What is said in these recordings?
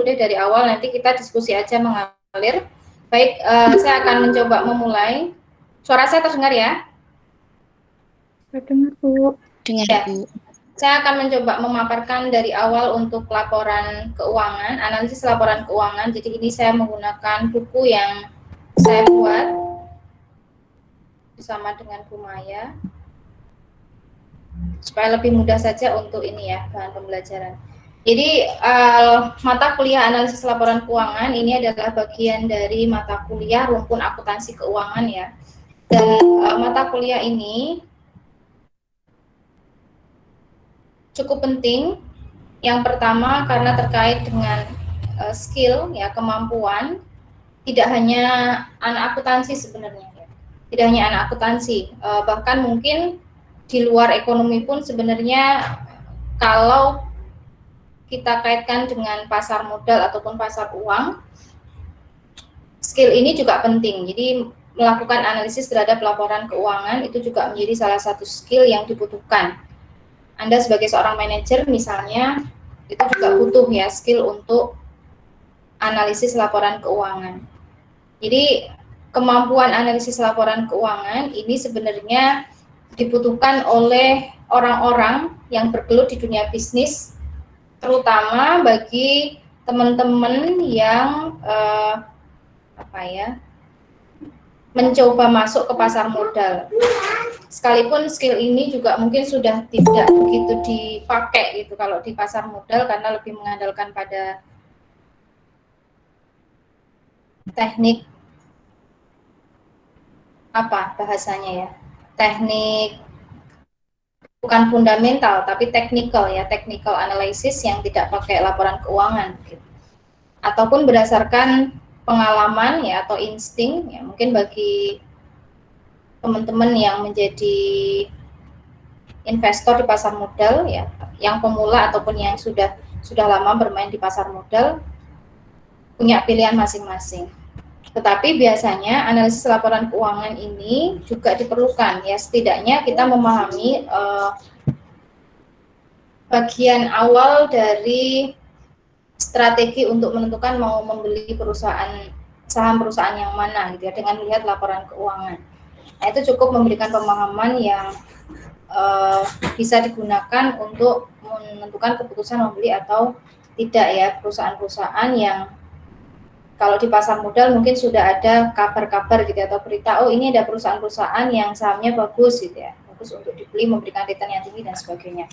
deh dari awal, nanti kita diskusi aja mengalir. Baik, saya akan mencoba memulai. Suara saya terdengar ya? Terdengar, Bu. Dengar, Ya. Bu. Saya akan mencoba memaparkan dari awal untuk laporan keuangan, analisis laporan keuangan. Jadi ini saya menggunakan buku yang saya buat bersama dengan Bu Maya, supaya lebih mudah saja untuk ini ya, bahan pembelajaran. Jadi mata kuliah analisis laporan keuangan ini adalah bagian dari mata kuliah rumpun akuntansi keuangan ya. Dan mata kuliah ini cukup penting. Yang pertama karena terkait dengan skill ya, kemampuan. Tidak hanya anak akuntansi sebenarnya ya. Tidak hanya anak akuntansi, bahkan mungkin di luar ekonomi pun sebenarnya kalau kita kaitkan dengan pasar modal ataupun pasar uang, skill ini juga penting. Jadi melakukan analisis terhadap laporan keuangan itu juga menjadi salah satu skill yang dibutuhkan. Anda sebagai seorang manajer misalnya, itu juga butuh ya skill untuk analisis laporan keuangan. Jadi kemampuan analisis laporan keuangan ini sebenarnya dibutuhkan oleh orang-orang yang bergelut di dunia bisnis, terutama bagi teman-teman yang mencoba masuk ke pasar modal. Sekalipun skill ini juga mungkin sudah tidak begitu dipakai gitu kalau di pasar modal, karena lebih mengandalkan pada teknik bahasanya ya, teknik bukan fundamental tapi technical ya, technical analysis yang tidak pakai laporan keuangan gitu. Ataupun berdasarkan pengalaman ya atau insting ya, mungkin bagi teman-teman yang menjadi investor di pasar modal ya, yang pemula ataupun yang sudah lama bermain di pasar modal, punya pilihan masing-masing. Tetapi biasanya analisis laporan keuangan ini juga diperlukan ya, setidaknya kita memahami bagian awal dari strategi untuk menentukan mau membeli saham perusahaan yang mana gitu ya, dengan melihat laporan keuangan. Nah, itu cukup memberikan pemahaman yang bisa digunakan untuk menentukan keputusan membeli atau tidak ya, perusahaan-perusahaan yang kalau di pasar modal mungkin sudah ada kabar-kabar gitu atau berita, oh ini ada perusahaan-perusahaan yang sahamnya bagus gitu ya, bagus untuk dibeli, memberikan return yang tinggi dan sebagainya.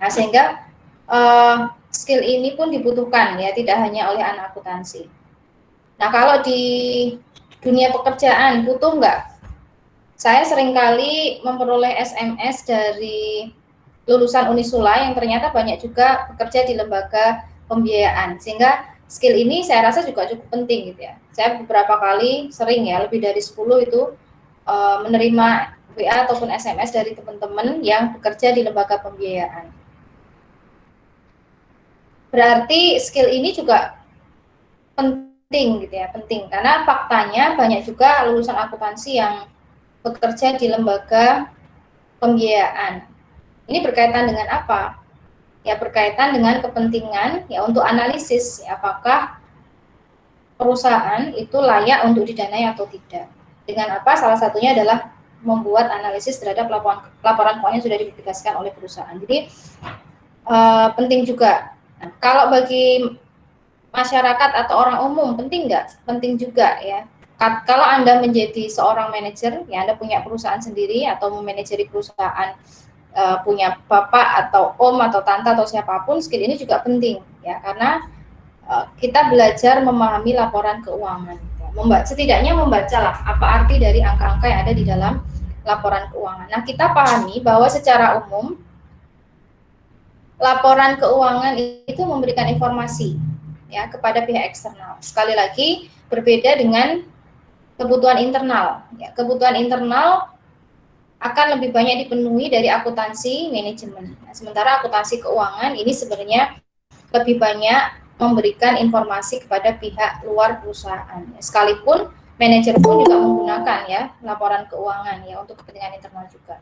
Nah, sehingga skill ini pun dibutuhkan ya, tidak hanya oleh anak akuntansi. Nah, kalau di dunia pekerjaan butuh nggak? Saya seringkali memperoleh SMS dari lulusan Unisula yang ternyata banyak juga bekerja di lembaga pembiayaan, sehingga skill ini saya rasa juga cukup penting gitu ya. Saya beberapa kali sering ya, lebih dari 10 itu menerima WA ataupun SMS dari teman-teman yang bekerja di lembaga pembiayaan. Berarti skill ini juga penting gitu ya, penting karena faktanya banyak juga lulusan akuntansi yang bekerja di lembaga pembiayaan. Ini berkaitan dengan apa? Ya berkaitan dengan kepentingan ya untuk analisis ya, apakah perusahaan itu layak untuk didanai atau tidak. Dengan apa? Salah satunya adalah membuat analisis terhadap laporan keuangan yang sudah dipublikasikan oleh perusahaan. Jadi penting juga. Nah, kalau bagi masyarakat atau orang umum penting nggak? Penting juga ya. Kalau Anda menjadi seorang manajer, ya Anda punya perusahaan sendiri atau memanajeri perusahaan, punya bapak atau om atau tante atau siapapun, skill ini juga penting ya, karena kita belajar memahami laporan keuangan. Setidaknya membacalah apa arti dari angka-angka yang ada di dalam laporan keuangan. Nah, kita pahami bahwa secara umum laporan keuangan itu memberikan informasi ya kepada pihak eksternal. Sekali lagi berbeda dengan kebutuhan internal. Ya, kebutuhan internal akan lebih banyak dipenuhi dari akuntansi manajemen. Nah, sementara akuntansi keuangan ini sebenarnya lebih banyak memberikan informasi kepada pihak luar perusahaan. Sekalipun manajer pun juga menggunakan ya laporan keuangan ya untuk kepentingan internal juga.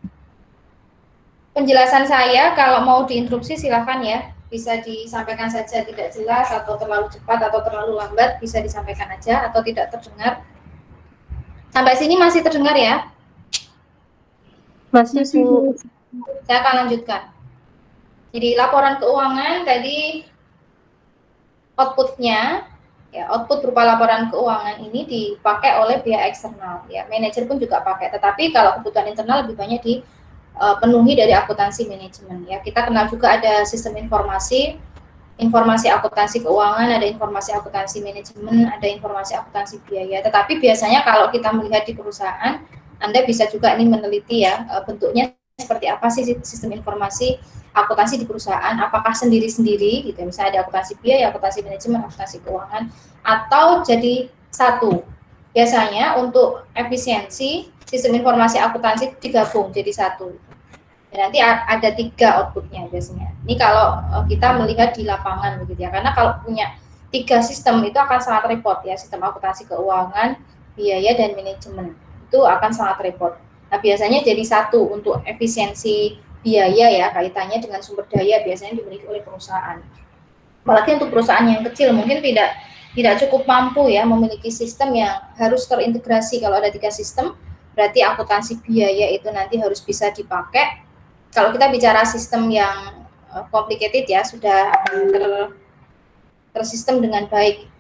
Penjelasan saya kalau mau diinterupsi silakan ya. bisa disampaikan saja, tidak jelas atau terlalu cepat atau terlalu lambat bisa disampaikan aja atau tidak terdengar. Sampai sini masih terdengar ya? Masih, Bu. Saya akan lanjutkan. Jadi laporan keuangan tadi outputnya, ya output berupa laporan keuangan ini dipakai oleh pihak eksternal. Ya manajer pun juga pakai. Tetapi kalau kebutuhan internal lebih banyak dipenuhi dari akuntansi manajemen. Ya kita kenal juga ada sistem informasi akuntansi keuangan, ada informasi akuntansi manajemen, ada informasi akuntansi biaya. Tetapi biasanya kalau kita melihat di perusahaan, Anda bisa juga ini meneliti ya bentuknya seperti apa sih sistem informasi akuntansi di perusahaan, apakah sendiri-sendiri gitu, misalnya ada akuntansi biaya, akuntansi manajemen, akuntansi keuangan, atau jadi satu. Biasanya untuk efisiensi sistem informasi akuntansi digabung jadi satu. Dan nanti ada 3 outputnya biasanya. Ini kalau kita melihat di lapangan begitu ya, karena kalau punya 3 sistem itu akan sangat repot ya, sistem akuntansi keuangan, biaya dan manajemen itu akan sangat repot. Nah biasanya jadi satu untuk efisiensi biaya ya, kaitannya dengan sumber daya biasanya dimiliki oleh perusahaan. Apalagi untuk perusahaan yang kecil mungkin tidak cukup mampu ya memiliki sistem yang harus terintegrasi. Kalau ada 3 sistem berarti akuntansi biaya itu nanti harus bisa dipakai. Kalau kita bicara sistem yang complicated ya, sudah tersistem dengan baik,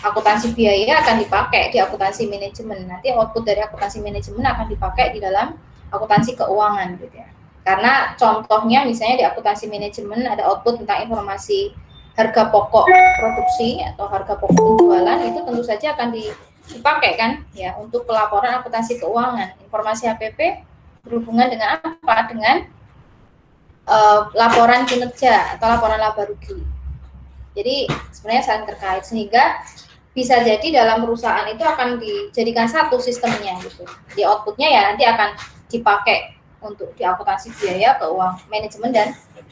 akuntansi biaya akan dipakai di akuntansi manajemen. Nanti output dari akuntansi manajemen akan dipakai di dalam akuntansi keuangan gitu ya. Karena contohnya misalnya di akuntansi manajemen ada output tentang informasi harga pokok produksi atau harga pokok penjualan, itu tentu saja akan dipakai kan ya untuk pelaporan akuntansi keuangan. Informasi HPP berhubungan dengan apa? Dengan laporan kinerja atau laporan laba rugi. Jadi sebenarnya saling terkait sehingga bisa jadi dalam perusahaan itu akan dijadikan satu sistemnya gitu. Di outputnya ya nanti akan dipakai untuk di akuntansi biaya, keuangan, manajemen dan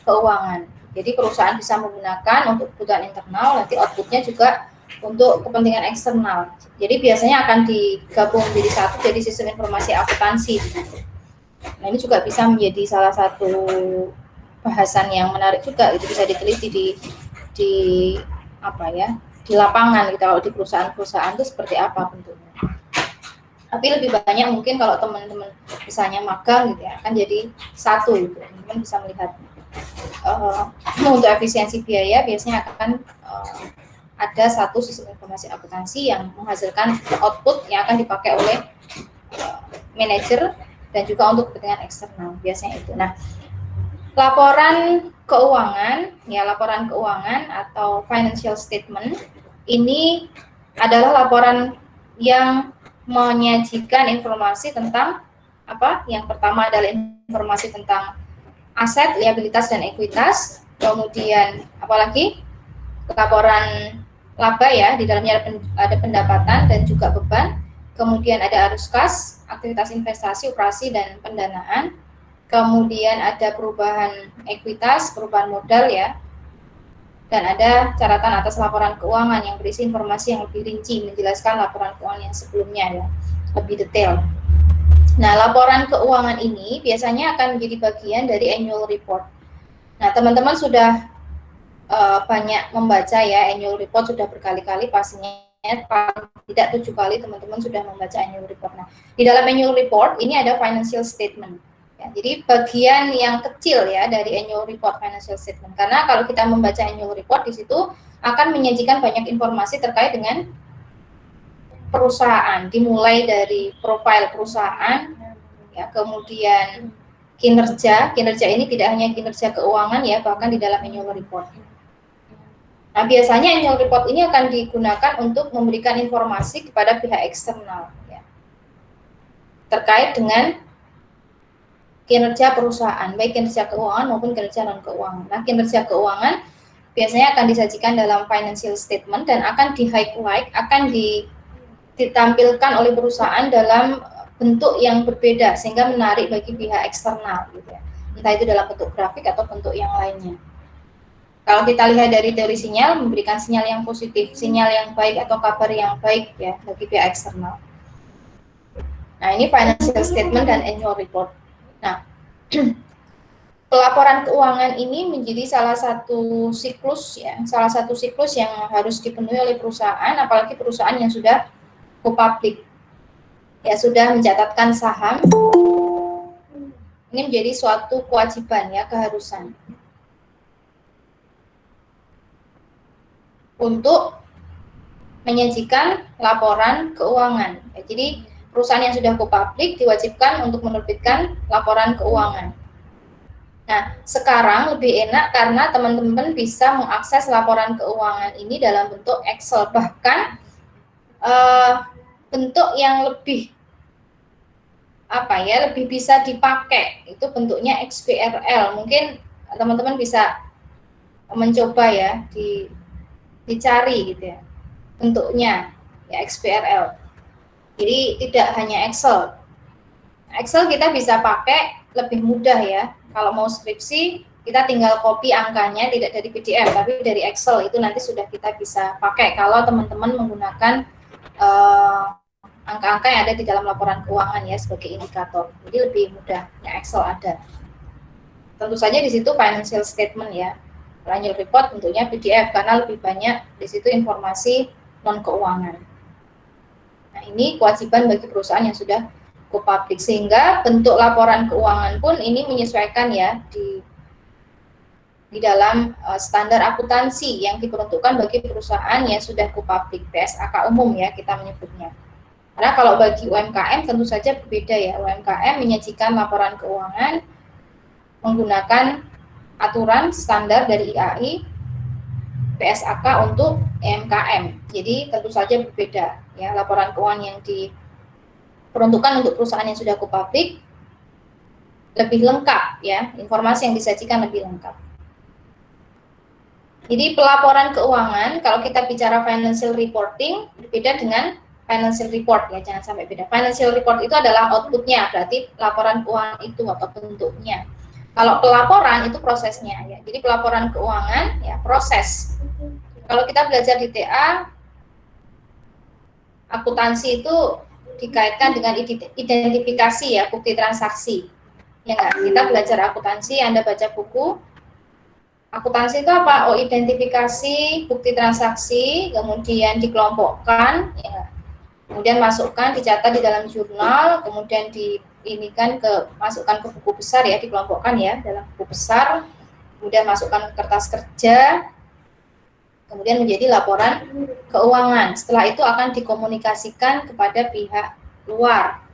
keuangan. Jadi perusahaan bisa menggunakan untuk kebutuhan internal, nanti outputnya juga untuk kepentingan eksternal. Jadi biasanya akan digabung menjadi satu, jadi sistem informasi akuntansi. Nah ini juga bisa menjadi salah satu bahasan yang menarik juga, itu bisa diteliti di apa ya, di lapangan gitu, kalau di perusahaan-perusahaan itu seperti apa bentuknya. Tapi lebih banyak mungkin kalau teman-teman misalnya magang gitu ya, akan jadi satu gitu, teman-teman bisa melihat untuk efisiensi biaya biasanya akan ada satu sistem informasi akuntansi yang menghasilkan output yang akan dipakai oleh manajer dan juga untuk kepentingan eksternal biasanya itu. Nah, laporan keuangan ya, laporan keuangan atau financial statement ini adalah laporan yang menyajikan informasi tentang apa? Yang pertama adalah informasi tentang aset, liabilitas dan ekuitas. Kemudian apalagi laporan laba ya, di dalamnya ada pendapatan dan juga beban. Kemudian ada arus kas, aktivitas investasi, operasi dan pendanaan. Kemudian ada perubahan ekuitas, perubahan modal ya. Dan ada catatan atas laporan keuangan yang berisi informasi yang lebih rinci menjelaskan laporan keuangan yang sebelumnya ya, lebih detail. Nah, laporan keuangan ini biasanya akan menjadi bagian dari annual report. Nah, teman-teman sudah banyak membaca ya annual report, sudah berkali-kali pastinya, paling tidak 7 kali teman-teman sudah membaca annual report. Nah, di dalam annual report ini ada financial statement. Ya, jadi bagian yang kecil ya dari annual report financial statement. Karena kalau kita membaca annual report di situ akan menyajikan banyak informasi terkait dengan perusahaan, dimulai dari profil perusahaan, ya, kemudian kinerja ini tidak hanya kinerja keuangan ya, bahkan di dalam annual report. Nah, biasanya annual report ini akan digunakan untuk memberikan informasi kepada pihak eksternal ya, terkait dengan kinerja perusahaan, baik kinerja keuangan maupun kinerja non keuangan. Nah, kinerja keuangan biasanya akan disajikan dalam financial statement dan akan di-highlight, akan ditampilkan oleh perusahaan dalam bentuk yang berbeda sehingga menarik bagi pihak eksternal gitu ya. Entah itu dalam bentuk grafik atau bentuk yang lainnya. Kalau kita lihat dari teori sinyal, memberikan sinyal yang positif, sinyal yang baik atau kabar yang baik ya bagi pihak eksternal. Nah, ini financial statement dan annual report. Nah, pelaporan keuangan ini menjadi salah satu siklus yang harus dipenuhi oleh perusahaan, apalagi perusahaan yang sudah go public, ya sudah mencatatkan saham. Ini menjadi suatu kewajiban, ya, keharusan untuk menyajikan laporan keuangan. Ya, jadi perusahaan yang sudah go public diwajibkan untuk menerbitkan laporan keuangan. Nah, sekarang lebih enak karena teman-teman bisa mengakses laporan keuangan ini dalam bentuk Excel, bahkan bentuk yang lebih lebih bisa dipakai itu bentuknya XBRL. Mungkin teman-teman bisa mencoba, ya, dicari gitu, ya, bentuknya, ya, XBRL. Jadi tidak hanya Excel. Excel kita bisa pakai lebih mudah, ya. Kalau mau skripsi kita tinggal copy angkanya tidak dari PDF tapi dari Excel, itu nanti sudah kita bisa pakai kalau teman-teman menggunakan angka-angka yang ada di dalam laporan keuangan, ya, sebagai indikator. Jadi lebih mudah, ya, Excel ada. Tentu saja di situ financial statement, ya, annual report bentuknya PDF karena lebih banyak di situ informasi non keuangan. Nah, ini kewajiban bagi perusahaan yang sudah go public, sehingga bentuk laporan keuangan pun ini menyesuaikan, ya, di dalam standar akuntansi yang diperuntukkan bagi perusahaan yang sudah go public, PSAK umum, ya, kita menyebutnya. Karena kalau bagi UMKM tentu saja berbeda, ya. UMKM menyajikan laporan keuangan menggunakan aturan standar dari IAI PSAK untuk UMKM. Jadi tentu saja berbeda, ya, laporan keuangan yang diperuntukkan untuk perusahaan yang sudah go public lebih lengkap, ya, informasi yang disajikan lebih lengkap. Jadi pelaporan keuangan kalau kita bicara financial reporting berbeda dengan financial report, ya, jangan sampai beda. Financial report itu adalah outputnya, berarti laporan keuangan itu atau bentuknya. Kalau pelaporan itu prosesnya, ya. Jadi pelaporan keuangan, ya, proses. Kalau kita belajar di TA, akuntansi itu dikaitkan dengan identifikasi, ya, bukti transaksi. Ya enggak? Kita belajar akuntansi, Anda baca buku akuntansi itu apa? Oh, identifikasi, bukti transaksi, kemudian dikelompokkan, ya. Kemudian masukkan, dicatat di dalam jurnal, kemudian masukkan ke buku besar, ya, dikelompokkan, ya, dalam buku besar, kemudian masukkan ke kertas kerja, kemudian menjadi laporan keuangan. Setelah itu akan dikomunikasikan kepada pihak luar.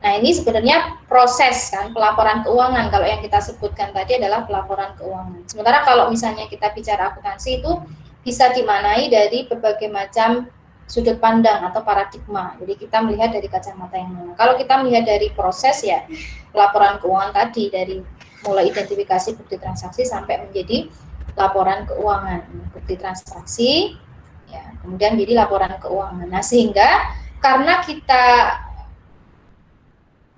Nah, ini sebenarnya proses, kan, pelaporan keuangan. Kalau yang kita sebutkan tadi adalah pelaporan keuangan. Sementara kalau misalnya kita bicara akuntansi itu bisa dimaknai dari berbagai macam sudut pandang atau paradigma. Jadi kita melihat dari kacamata yang mana. Kalau kita melihat dari proses, ya, laporan keuangan tadi dari mulai identifikasi bukti transaksi sampai menjadi laporan keuangan, bukti transaksi, ya, kemudian menjadi laporan keuangan. Nah, sehingga karena kita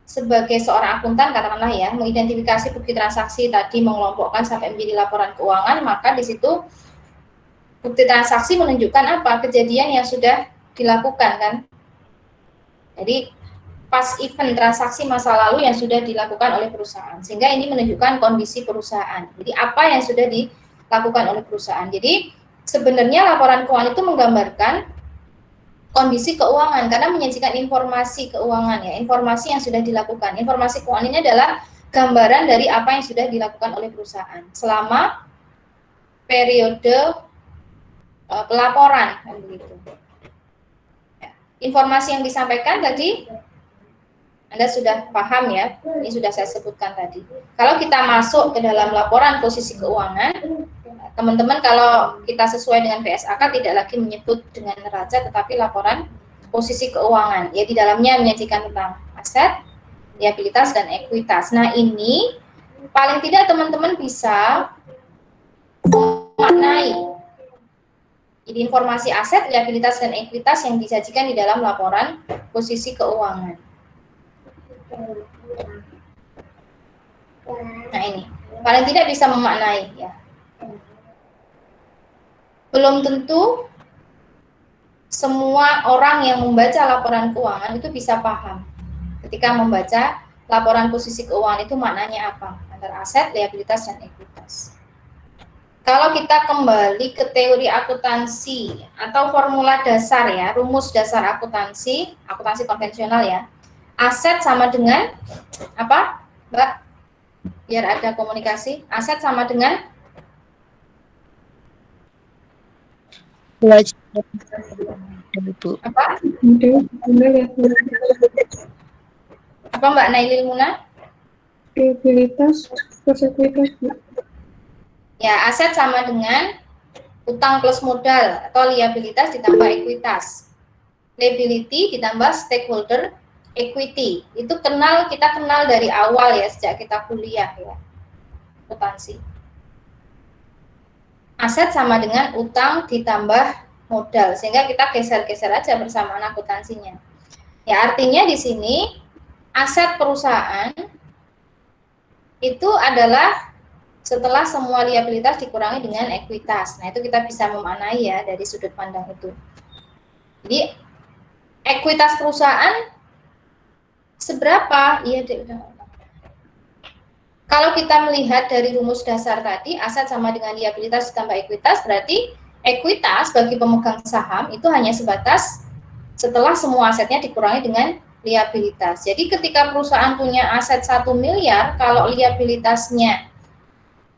sebagai seorang akuntan, katakanlah, ya, mengidentifikasi bukti transaksi tadi, mengelompokkan sampai menjadi laporan keuangan, maka di situ bukti transaksi menunjukkan apa? Kejadian yang sudah dilakukan, kan? Jadi pas event transaksi masa lalu yang sudah dilakukan oleh perusahaan, sehingga ini menunjukkan kondisi perusahaan. Jadi apa yang sudah dilakukan oleh perusahaan. Jadi sebenarnya laporan keuangan itu menggambarkan kondisi keuangan karena menyajikan informasi keuangan, ya, informasi yang sudah dilakukan. Informasi keuangan ini adalah gambaran dari apa yang sudah dilakukan oleh perusahaan selama periode pelaporan, kan, begitu. Ya, informasi yang disampaikan tadi Anda sudah paham, ya, ini sudah saya sebutkan tadi. Kalau kita masuk ke dalam laporan posisi keuangan, teman-teman, kalau kita sesuai dengan PSAK tidak lagi menyebut dengan neraca tetapi laporan posisi keuangan, ya, di dalamnya menyajikan tentang aset, liabilitas, dan ekuitas. Nah, ini paling tidak teman-teman bisa memaknai. Jadi informasi aset, liabilitas, dan ekuitas yang disajikan di dalam laporan posisi keuangan. Nah, ini paling tidak bisa memaknai, ya. Belum tentu semua orang yang membaca laporan keuangan itu bisa paham ketika membaca laporan posisi keuangan itu maknanya apa? Antara aset, liabilitas, dan ekuitas. Kalau kita kembali ke teori akuntansi atau formula dasar ya, rumus dasar akuntansi konvensional ya. Aset sama dengan apa, Mbak? Biar ada komunikasi. Aset sama dengan apa? Apa Mbak Nailil Muna? Liabilitas plus ekuitas. Ya, aset sama dengan utang plus modal atau liabilitas ditambah ekuitas. Liability ditambah stakeholder equity. Itu kita kenal dari awal ya, sejak kita kuliah ya. Akuntansi. Aset sama dengan utang ditambah modal, sehingga kita geser-geser aja bersamaan akuntansinya. Ya, artinya di sini aset perusahaan itu adalah setelah semua liabilitas dikurangi dengan ekuitas. Nah, itu kita bisa memaknai ya dari sudut pandang itu. Jadi, ekuitas perusahaan seberapa? Iya, kalau kita melihat dari rumus dasar tadi, aset sama dengan liabilitas ditambah ekuitas, berarti ekuitas bagi pemegang saham itu hanya sebatas setelah semua asetnya dikurangi dengan liabilitas. Jadi ketika perusahaan punya aset 1 miliar, kalau liabilitasnya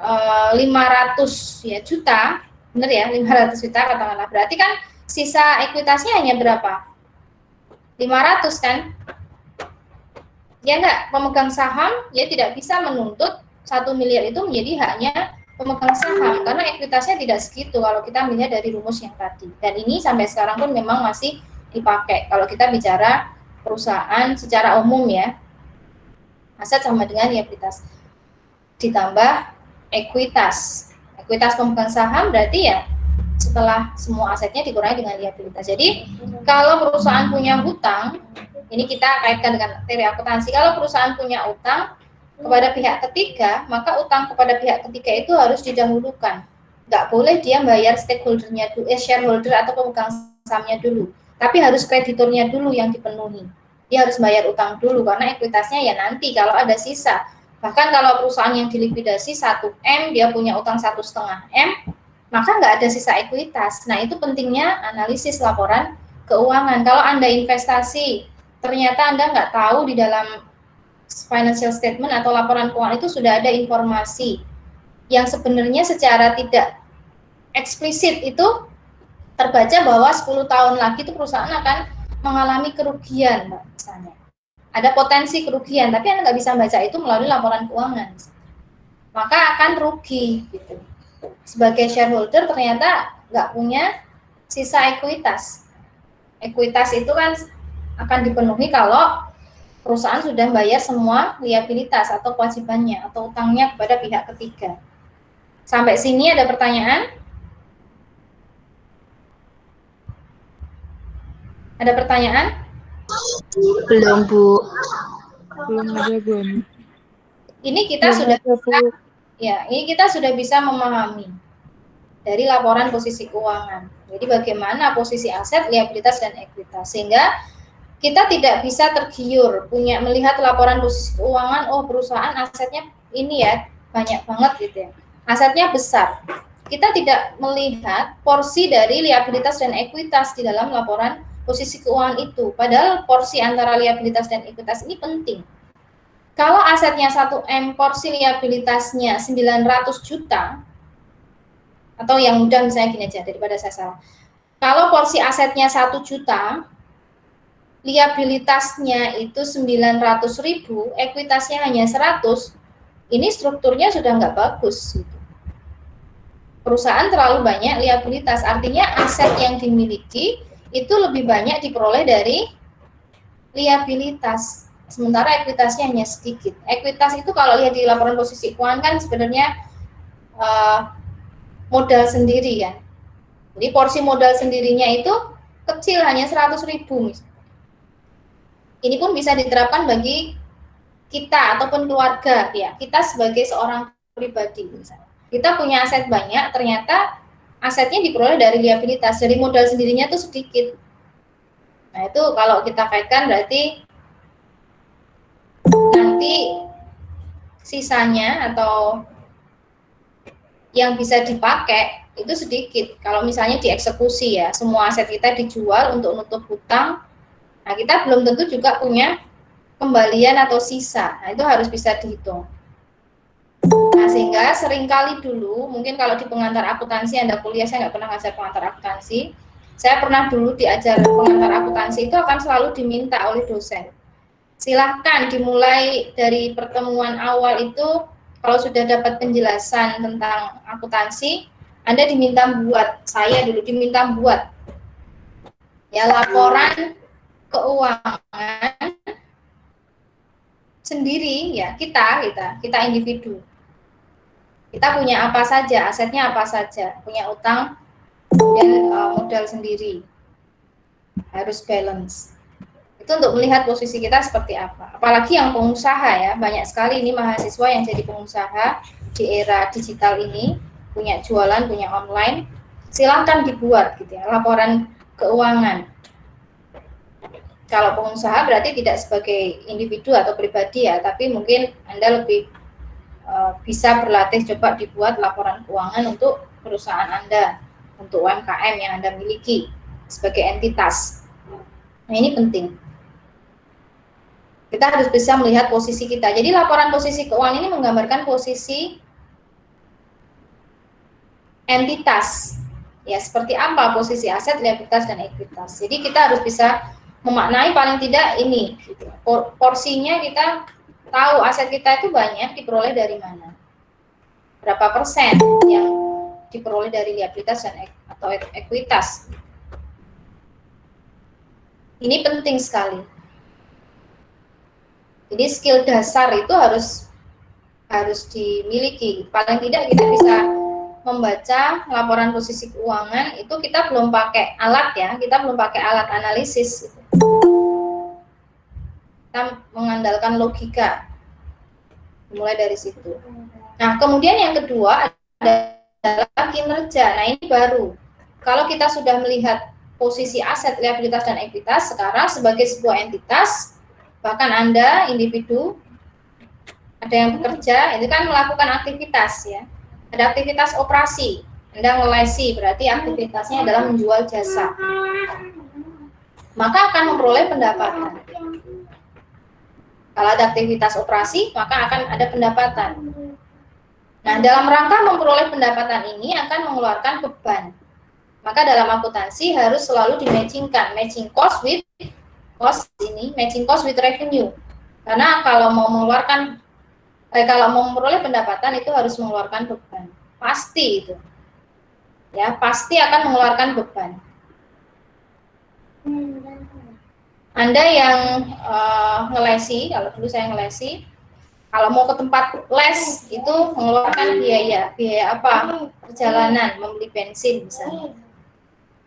500 ya juta, benar ya, 500 juta katakanlah, berarti kan sisa ekuitasnya hanya berapa? 500 kan? Ya enggak, pemegang saham ya tidak bisa menuntut 1 miliar itu menjadi haknya pemegang saham, karena ekuitasnya tidak segitu kalau kita melihat dari rumus yang tadi. Dan ini sampai sekarang pun memang masih dipakai kalau kita bicara perusahaan secara umum ya. Aset sama dengan liabilitas ditambah ekuitas. Ekuitas pemegang saham berarti ya setelah semua asetnya dikurangi dengan liabilitas. Jadi kalau perusahaan punya hutang, ini kita kaitkan dengan teori akuntansi. Kalau perusahaan punya utang kepada pihak ketiga, maka utang kepada pihak ketiga itu harus didahulukan. Nggak boleh dia bayar stakeholdernya dulu, shareholder atau pemegang sahamnya dulu, tapi harus krediturnya dulu yang dipenuhi. Dia harus bayar utang dulu karena ekuitasnya ya nanti kalau ada sisa. Bahkan kalau perusahaan yang dilikuidasi 1M, dia punya utang 1,5 M, maka nggak ada sisa ekuitas. Nah, itu pentingnya analisis laporan keuangan. Kalau Anda investasi, ternyata Anda nggak tahu di dalam financial statement atau laporan keuangan itu sudah ada informasi yang sebenarnya secara tidak eksplisit itu terbaca bahwa 10 tahun lagi itu perusahaan akan mengalami kerugian, misalnya. Ada potensi kerugian, tapi Anda nggak bisa baca itu melalui laporan keuangan. Maka akan rugi. Gitu. Sebagai shareholder ternyata nggak punya sisa ekuitas. Ekuitas itu kan akan dipenuhi kalau perusahaan sudah bayar semua liabilitas atau kewajibannya atau utangnya kepada pihak ketiga. Sampai sini ada pertanyaan? Ada pertanyaan? Belum, Bu. Belum ada, Bu. Ini kita sudah bisa, ya, ini kita sudah bisa memahami dari laporan posisi keuangan. Jadi bagaimana posisi aset, liabilitas, dan ekuitas. Sehingga kita tidak bisa tergiur melihat laporan posisi keuangan, oh perusahaan asetnya ini ya banyak banget gitu ya, asetnya besar. Kita tidak melihat porsi dari liabilitas dan ekuitas di dalam laporan posisi keuangan itu. Padahal porsi antara liabilitas dan ekuitas ini penting. Kalau asetnya 1M, porsi liabilitasnya 900 juta, atau yang mudah misalnya gini aja daripada saya salah. Kalau porsi asetnya 1 juta, liabilitasnya itu 900.000, ekuitasnya hanya 100, ini strukturnya sudah nggak bagus. Perusahaan terlalu banyak liabilitas, artinya aset yang dimiliki itu lebih banyak diperoleh dari liabilitas, sementara ekuitasnya hanya sedikit. Ekuitas itu kalau lihat di laporan posisi keuangan kan sebenarnya modal sendiri kan. Jadi porsi modal sendirinya itu kecil, hanya 100.000 misalnya. Ini pun bisa diterapkan bagi kita ataupun keluarga ya. Kita sebagai seorang pribadi misalnya. Kita punya aset banyak, ternyata asetnya diperoleh dari liabilitas, jadi modal sendirinya itu sedikit. Nah, itu kalau kita kaitkan berarti nanti nanti sisanya atau yang bisa dipakai itu sedikit. Kalau misalnya dieksekusi ya, semua aset kita dijual untuk nutup hutang, nah kita belum tentu juga punya kembalian atau sisa. Nah itu harus bisa dihitung. Nah sehingga seringkali dulu, mungkin kalau di pengantar akuntansi Anda kuliah, saya nggak pernah ngajar pengantar akuntansi, saya pernah dulu diajar pengantar akuntansi itu akan selalu diminta oleh dosen. Silahkan dimulai dari pertemuan awal itu, kalau sudah dapat penjelasan tentang akuntansi, Anda diminta buat, saya dulu diminta buat ya laporan keuangan sendiri ya, kita individu. Kita punya apa saja, asetnya apa saja, punya utang dan modal sendiri. Harus balance. Itu untuk melihat posisi kita seperti apa. Apalagi yang pengusaha ya, banyak sekali ini mahasiswa yang jadi pengusaha di era digital ini, punya jualan, punya online. Silahkan dibuat gitu ya, laporan keuangan. Kalau pengusaha berarti tidak sebagai individu atau pribadi ya, tapi mungkin Anda lebih bisa berlatih, coba dibuat laporan keuangan untuk perusahaan Anda, untuk UMKM yang Anda miliki sebagai entitas. Nah ini penting. Kita harus bisa melihat posisi kita. Jadi laporan posisi keuangan ini menggambarkan posisi entitas. Ya, seperti apa posisi aset, liabilitas, dan ekuitas. Jadi kita harus bisa memaknai paling tidak ini. Porsinya kita tahu aset kita itu banyak diperoleh dari mana. Berapa persen yang diperoleh dari liabilitas dan atau ekuitas. Ini penting sekali. Jadi skill dasar itu harus dimiliki. Paling tidak kita bisa membaca laporan posisi keuangan itu kita belum pakai alat ya, kita belum pakai alat analisis. Kita mengandalkan logika. Mulai dari situ. Nah, kemudian yang kedua adalah kinerja. Nah, ini baru. Kalau kita sudah melihat posisi aset, liabilitas, dan ekuitas, sekarang sebagai sebuah entitas, bahkan Anda, individu, ada yang bekerja, itu kan melakukan aktivitas ya. Ada aktivitas operasi, Anda ngelesi, berarti aktivitasnya adalah menjual jasa. Maka akan memperoleh pendapatan. Kalau ada aktivitas operasi, maka akan ada pendapatan. Nah, dalam rangka memperoleh pendapatan ini akan mengeluarkan beban. Maka dalam akuntansi harus selalu di-matchingkan, matching cost with revenue. Karena kalau mau mengeluarkan kalau mau memperoleh pendapatan itu harus mengeluarkan beban. Pasti itu. Ya, pasti akan mengeluarkan beban. Anda yang ngelesi, kalau dulu saya ngelesi, kalau mau ke tempat les itu mengeluarkan biaya apa? Perjalanan, membeli bensin misalnya.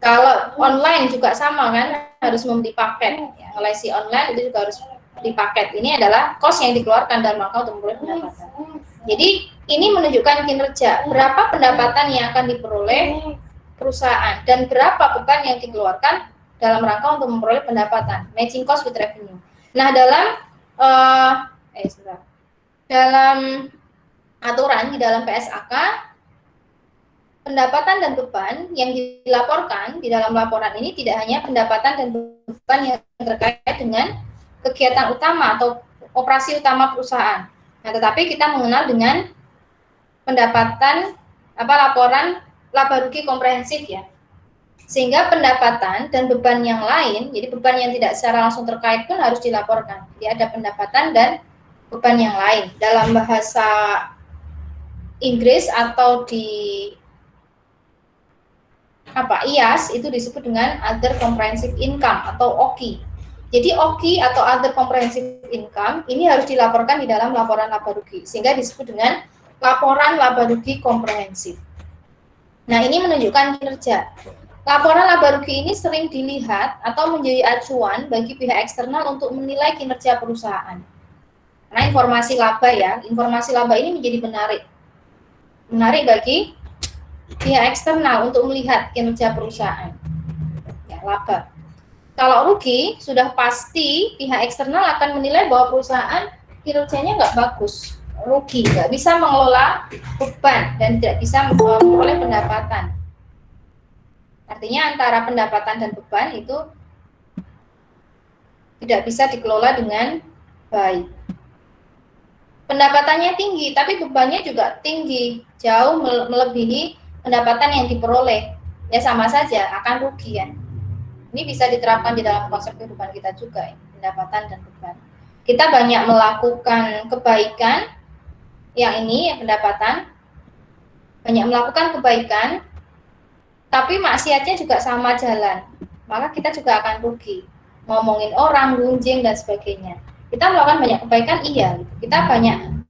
Kalau online juga sama kan, harus membeli paket. Ya, ngelesi online itu juga harus beli paket. Ini adalah cost yang dikeluarkan dalam rangka untuk memperoleh pendapatan. Jadi ini menunjukkan kinerja, berapa pendapatan yang akan diperoleh perusahaan dan berapa beban yang dikeluarkan dalam rangka untuk memperoleh pendapatan, matching cost with revenue. Nah, dalam aturan di dalam PSAK, pendapatan dan beban yang dilaporkan di dalam laporan ini tidak hanya pendapatan dan beban yang terkait dengan kegiatan utama atau operasi utama perusahaan. Nah, tetapi kita mengenal dengan pendapatan laporan laba rugi komprehensif ya. Sehingga pendapatan dan beban yang lain, jadi beban yang tidak secara langsung terkait pun harus dilaporkan. Jadi ada pendapatan dan beban yang lain. Dalam bahasa Inggris atau di IAS itu disebut dengan Other Comprehensive Income atau OCI. Jadi OCI atau Other Comprehensive Income ini harus dilaporkan di dalam laporan laba rugi, sehingga disebut dengan laporan laba rugi komprehensif. Nah, ini menunjukkan kinerja. Laporan laba rugi ini sering dilihat atau menjadi acuan bagi pihak eksternal untuk menilai kinerja perusahaan. Karena informasi laba informasi laba ini menjadi menarik bagi pihak eksternal untuk melihat kinerja perusahaan. Ya, laba. Kalau rugi, sudah pasti pihak eksternal akan menilai bahwa perusahaan kinerjanya nggak bagus, rugi, nggak bisa mengelola beban dan tidak bisa memperoleh pendapatan. Artinya antara pendapatan dan beban itu tidak bisa dikelola dengan baik. Pendapatannya tinggi, tapi bebannya juga tinggi, jauh melebihi pendapatan yang diperoleh. Ya sama saja, akan rugi ya. Ini bisa diterapkan di dalam konsep kehidupan kita juga, ya, pendapatan dan beban. Kita banyak melakukan kebaikan, yang ini ya pendapatan, banyak melakukan kebaikan, tapi maksiatnya juga sama jalan, maka kita juga akan rugi. Ngomongin orang, gunjing dan sebagainya. Kita melakukan banyak kebaikan, iya, kita banyak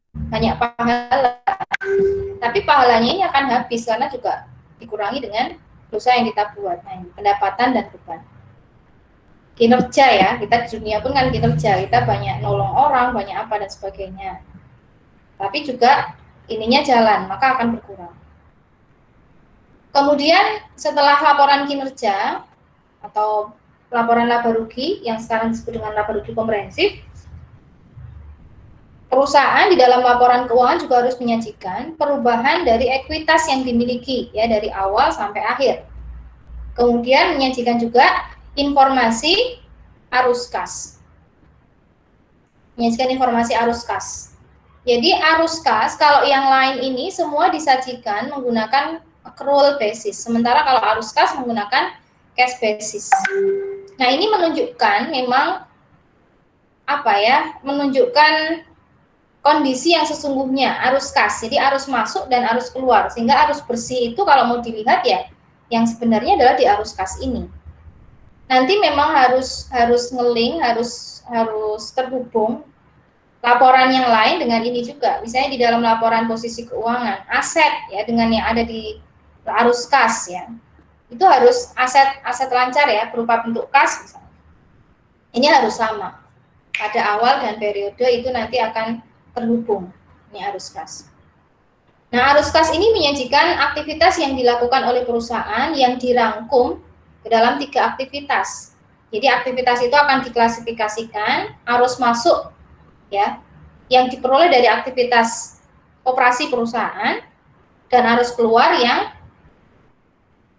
pahala, tapi pahalanya ini akan habis karena juga dikurangi dengan dosa yang kita buat. Nah, ini pendapatan dan beban. Kinerja ya, kita di dunia pun kan kinerja, kita banyak nolong orang, banyak apa dan sebagainya. Tapi juga ininya jalan, maka akan berkurang. Kemudian setelah laporan kinerja atau laporan laba rugi yang sekarang disebut dengan laba rugi komprehensif, perusahaan di dalam laporan keuangan juga harus menyajikan perubahan dari ekuitas yang dimiliki ya dari awal sampai akhir. Kemudian menyajikan juga informasi arus kas. Menyajikan informasi arus kas. Jadi arus kas kalau yang lain ini semua disajikan menggunakan accrual basis. Sementara kalau arus kas menggunakan cash basis. Nah, ini menunjukkan memang apa ya? Menunjukkan kondisi yang sesungguhnya arus kas. Jadi arus masuk dan arus keluar. Sehingga arus bersih itu kalau mau dilihat ya yang sebenarnya adalah di arus kas ini. Nanti memang harus nge-link, harus terhubung laporan yang lain dengan ini juga. Misalnya di dalam laporan posisi keuangan, aset ya dengan yang ada di arus kas ya. Itu harus aset lancar ya berupa bentuk kas misalnya. Ini harus sama. Pada awal dan periode itu nanti akan terhubung. Ini arus kas. Nah, arus kas ini menyajikan aktivitas yang dilakukan oleh perusahaan yang dirangkum ke dalam 3 aktivitas. Jadi aktivitas itu akan diklasifikasikan arus masuk ya yang diperoleh dari aktivitas operasi perusahaan dan arus keluar yang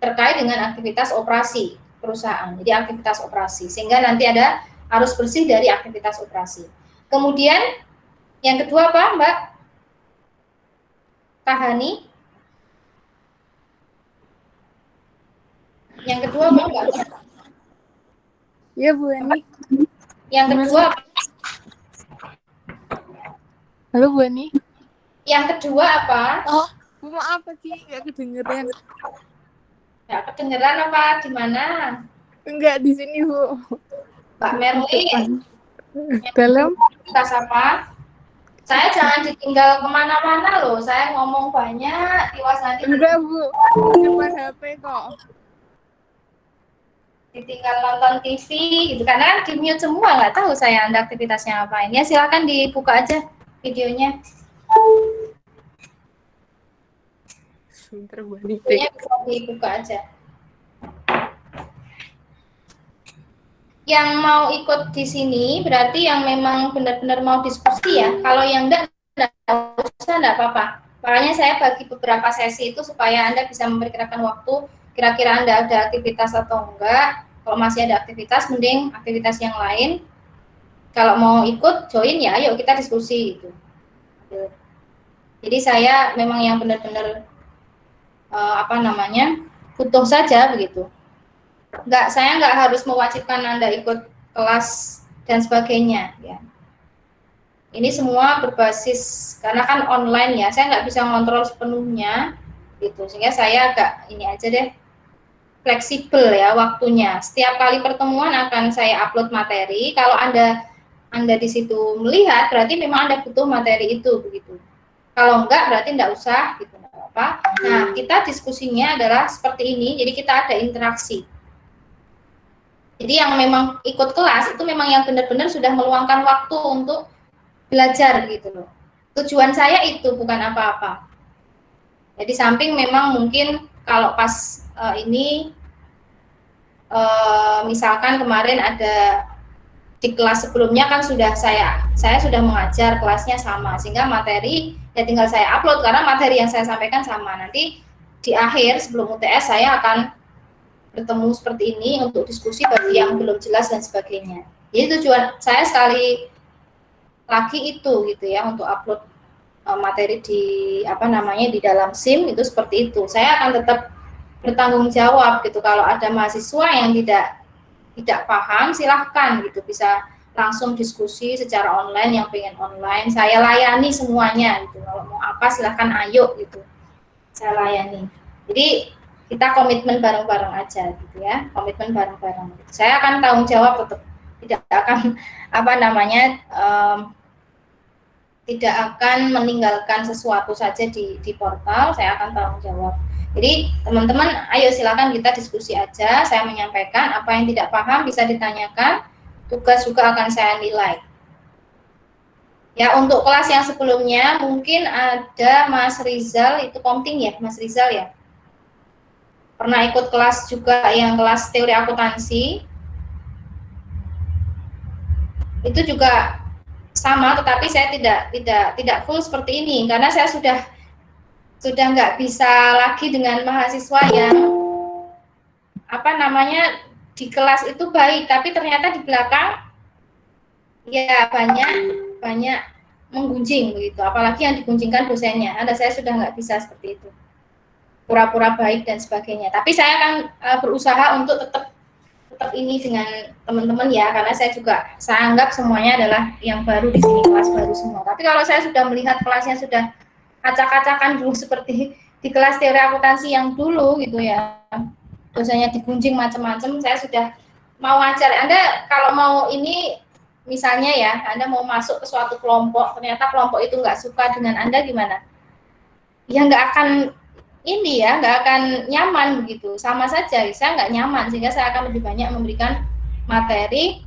terkait dengan aktivitas operasi perusahaan. Jadi aktivitas operasi sehingga nanti ada arus bersih dari aktivitas operasi. Kemudian yang kedua apa, Mbak Tahani? Yang kedua apa, Mbak? Ya, Bu Ani. Yang kedua apa? Halo, Bu Ani. Yang kedua apa? Oh, Bu maaf tadi nggak kedengeran. Nggak kedengeran apa? Di mana? Enggak di sini, Bu. Mbak Merli. Dalam? Kas apa? Saya jangan ditinggal kemana-mana loh. Saya ngomong banyak. Tiwas nanti. Enggak, Bu. Depan HP kok. Ditinggal nonton TV gitu. Karena di mute semua. Nggak tahu saya Anda aktivitasnya apa. Ya silakan dibuka aja videonya. Sebentar, Bu Ani. Videonya bisa dibuka aja. Yang mau ikut di sini berarti yang memang benar-benar mau diskusi ya. Kalau yang enggak usah, enggak apa-apa. Makanya saya bagi beberapa sesi itu supaya Anda bisa memperkirakan waktu, kira-kira Anda ada aktivitas atau enggak. Kalau masih ada aktivitas, mending aktivitas yang lain. Kalau mau ikut, join ya, ayo kita diskusi gitu. Jadi saya memang yang benar-benar butuh saja begitu. Saya nggak harus mewajibkan Anda ikut kelas dan sebagainya ya. Ini semua berbasis karena kan online ya, saya nggak bisa ngontrol sepenuhnya gitu, sehingga saya agak ini aja deh fleksibel ya waktunya. Setiap kali pertemuan akan saya upload materi. Kalau Anda di situ melihat berarti memang Anda butuh materi itu begitu. Kalau enggak berarti enggak usah gitu, enggak apa-apa. Nah, kita diskusinya adalah seperti ini, jadi kita ada interaksi. Jadi yang memang ikut kelas itu memang yang benar-benar sudah meluangkan waktu untuk belajar gitu loh. Tujuan saya itu bukan apa-apa. Jadi samping memang mungkin kalau pas misalkan kemarin ada di kelas sebelumnya kan sudah saya sudah mengajar, kelasnya sama, sehingga materi ya tinggal saya upload karena materi yang saya sampaikan sama. Nanti di akhir sebelum UTS saya akan bertemu seperti ini untuk diskusi bagi yang belum jelas dan sebagainya. Jadi tujuan saya sekali lagi itu gitu ya, untuk upload materi di di dalam SIM itu seperti itu. Saya akan tetap bertanggung jawab gitu. Kalau ada mahasiswa yang tidak paham, silahkan gitu, bisa langsung diskusi secara online. Yang pengen online saya layani semuanya gitu. Kalau mau apa silahkan, ayo gitu, saya layani. Jadi kita komitmen bareng-bareng aja gitu ya, komitmen bareng-bareng. Saya akan tanggung jawab, tetap tidak akan tidak akan meninggalkan sesuatu saja di portal. Saya akan tanggung jawab. Jadi teman-teman, ayo silakan kita diskusi aja. Saya menyampaikan apa yang tidak paham bisa ditanyakan. Tugas juga akan saya nilai. Ya, untuk kelas yang sebelumnya mungkin ada Mas Rizal, itu Komting ya, Mas Rizal ya. Pernah ikut kelas juga yang kelas teori akuntansi. Itu juga sama, tetapi saya tidak full seperti ini karena saya sudah nggak bisa lagi dengan mahasiswa yang di kelas itu baik, tapi ternyata di belakang ya banyak menggunjing begitu, apalagi yang digunjingkan dosennya. Saya sudah nggak bisa seperti itu, pura-pura baik dan sebagainya. Tapi saya akan berusaha untuk tetap ini dengan teman-teman ya, karena saya anggap semuanya adalah yang baru di sini, kelas baru semua. Tapi kalau saya sudah melihat kelasnya sudah acak-acakan dulu seperti di kelas teori akuntansi yang dulu gitu ya, dosennya digunjing macam-macam, saya sudah mau ajar. Anda kalau mau ini misalnya ya, Anda mau masuk ke suatu kelompok, ternyata kelompok itu nggak suka dengan Anda, gimana? Ya nggak akan nggak akan nyaman begitu, sama saja saya nggak nyaman, sehingga saya akan lebih banyak memberikan materi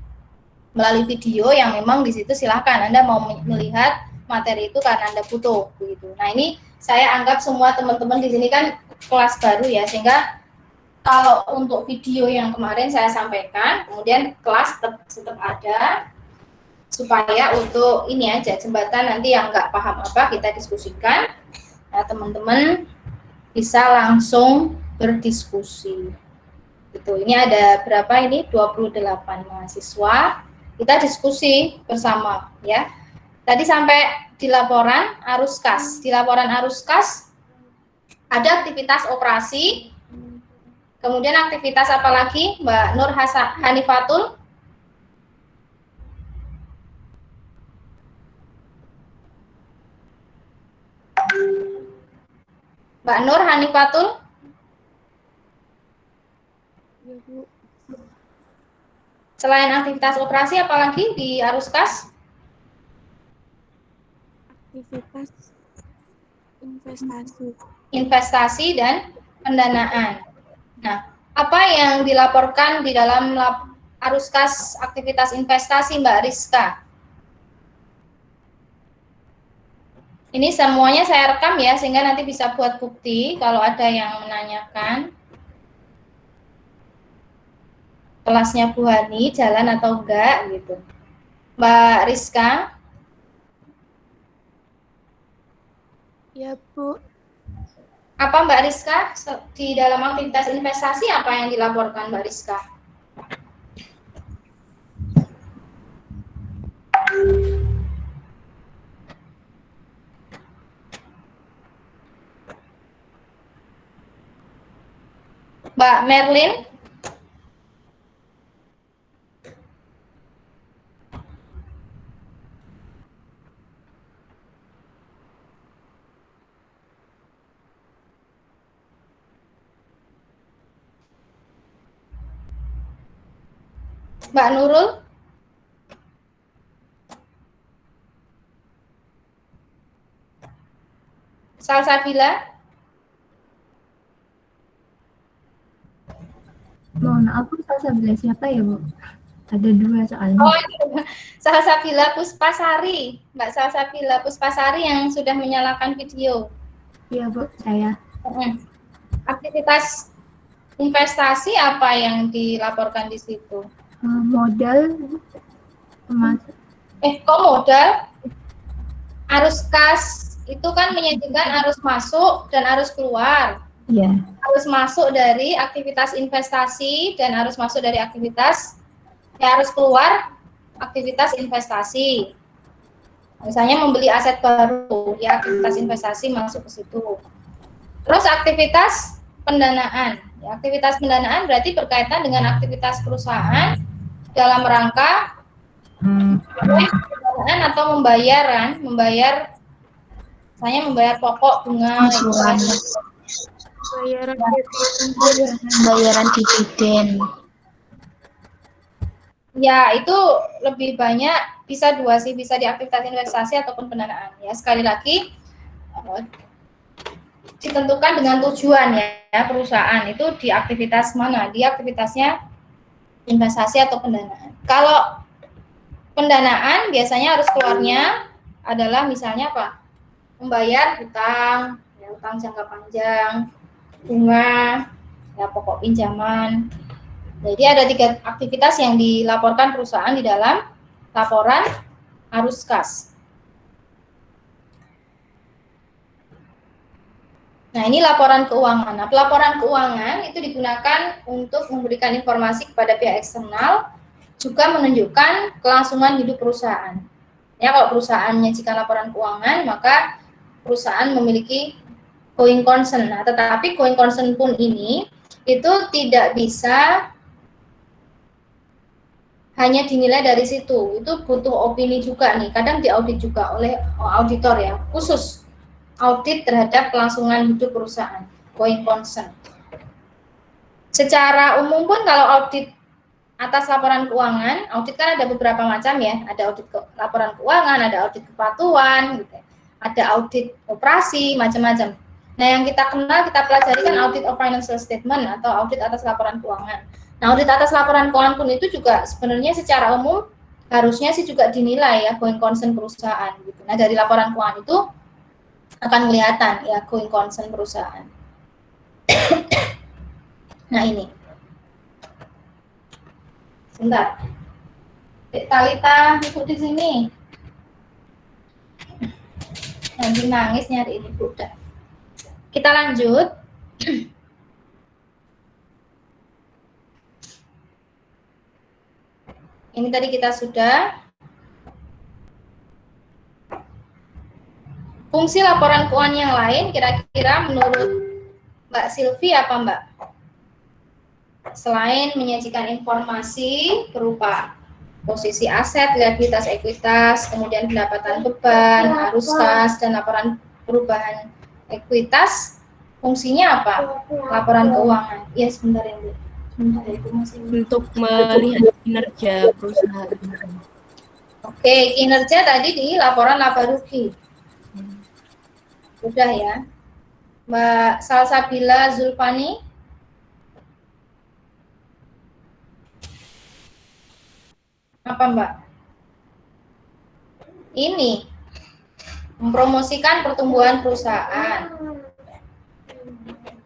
melalui video yang memang di situ silahkan Anda mau melihat materi itu karena Anda butuh begitu. Nah, ini saya anggap semua teman-teman di sini kan kelas baru ya, sehingga kalau untuk video yang kemarin saya sampaikan, kemudian kelas tetap ada, supaya untuk ini aja jembatan, nanti yang nggak paham apa kita diskusikan. Nah, teman-teman bisa langsung berdiskusi. Gitu. Ini ada berapa ini? 28 mahasiswa. Kita diskusi bersama ya. Tadi sampai di laporan arus kas. Di laporan arus kas ada aktivitas operasi. Kemudian aktivitas apa lagi? Mbak Nur Hanifatul? Mbak Nur Hanifatul? Ya, Bu. Selain aktivitas operasi, apalagi di arus kas? Aktivitas investasi. Investasi dan pendanaan. Nah, apa yang dilaporkan di dalam arus kas aktivitas investasi, Mbak Rizka? Ini semuanya saya rekam ya, sehingga nanti bisa buat bukti kalau ada yang menanyakan kelasnya Bu Hani jalan atau enggak gitu. Mbak Rizka? Ya, Bu. Apa Mbak Rizka di dalam aktivitas investasi apa yang dilaporkan Mbak Rizka? Mbak Merlin? Mbak Nurul? Salsabila? Mohon maaf, Bu, Salsabila siapa ya, Bu? Ada dua soalnya. Oh, Salsabila Puspasari. Mbak Salsabila Puspasari yang sudah menyalakan video. Iya, Bu, saya. Aktivitas investasi apa yang dilaporkan di situ? Modal Termasuk. Kok modal? Arus kas itu kan menyajikan arus masuk dan arus keluar. Iya. Arus masuk dari aktivitas investasi dan arus masuk dari arus keluar aktivitas investasi. Misalnya membeli aset baru, ya aktivitas investasi masuk ke situ. Terus aktivitas pendanaan. Ya, aktivitas pendanaan berarti berkaitan dengan aktivitas perusahaan dalam rangka pendanaan atau membayar pokok bunga, Bayaran dividen. ya itu lebih banyak, bisa dua sih, bisa di aktivitas investasi ataupun pendanaan. Ya sekali lagi ditentukan dengan tujuan ya perusahaan itu di aktivitas mana, di aktivitasnya investasi atau pendanaan. Kalau pendanaan biasanya harus keluarnya adalah misalnya apa? Membayar hutang, ya, hutang jangka panjang, bunga, ya pokok pinjaman. Jadi ada 3 aktivitas yang dilaporkan perusahaan di dalam laporan arus kas. Nah, ini laporan keuangan. Nah, pelaporan keuangan itu digunakan untuk memberikan informasi kepada pihak eksternal, juga menunjukkan kelangsungan hidup perusahaan. Ya, kalau perusahaan menyajikan laporan keuangan, maka perusahaan memiliki going concern. Nah, tetapi going concern pun ini itu tidak bisa hanya dinilai dari situ. Itu butuh opini juga nih. Kadang diaudit juga oleh auditor ya, khusus audit terhadap kelangsungan hidup perusahaan, going concern. Secara umum pun kalau audit atas laporan keuangan, audit kan ada beberapa macam ya, ada audit laporan keuangan, ada audit kepatuhan, gitu. Ada audit operasi, macam-macam. Nah, yang kita kenal, kita pelajari kan audit of financial statement atau audit atas laporan keuangan. Nah, audit atas laporan keuangan pun itu juga sebenarnya secara umum harusnya sih juga dinilai ya going concern perusahaan gitu. Nah, dari laporan keuangan itu akan kelihatan ya going concern perusahaan. Nah, ini. Sebentar. Dek Talita ikut di sini. Lagi nangis nyari ini udah. Kita lanjut. Ini tadi kita sudah. Fungsi laporan keuangan yang lain kira-kira menurut Mbak Silvi apa Mbak? Selain menyajikan informasi berupa posisi aset, liabilitas, ekuitas, kemudian pendapatan beban, arus kas, dan laporan perubahan ekuitas, fungsinya apa? Laporan keuangan. Iya sebentar ya Bu. Sebentar ya Bu masih. Untuk melihat kinerja perusahaan. Oke, kinerja tadi di laporan laba rugi. Udah ya. Mbak Salsabila Zulfani. Apa Mbak? Ini mempromosikan pertumbuhan perusahaan,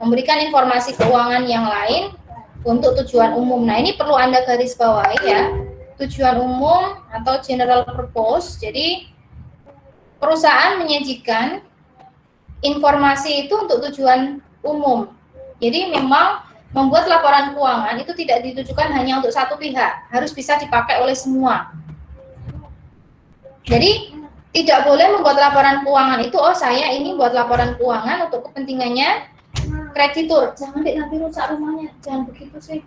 memberikan informasi keuangan yang lain untuk tujuan umum. Nah, ini perlu Anda garis bawahi ya, tujuan umum atau general purpose. Jadi perusahaan menyajikan informasi itu untuk tujuan umum. Jadi memang membuat laporan keuangan itu tidak ditujukan hanya untuk satu pihak, harus bisa dipakai oleh semua. Jadi tidak boleh membuat laporan keuangan itu, oh saya ini buat laporan keuangan untuk kepentingannya kreditur. Jangan deh nanti rusak rumahnya, jangan begitu sih.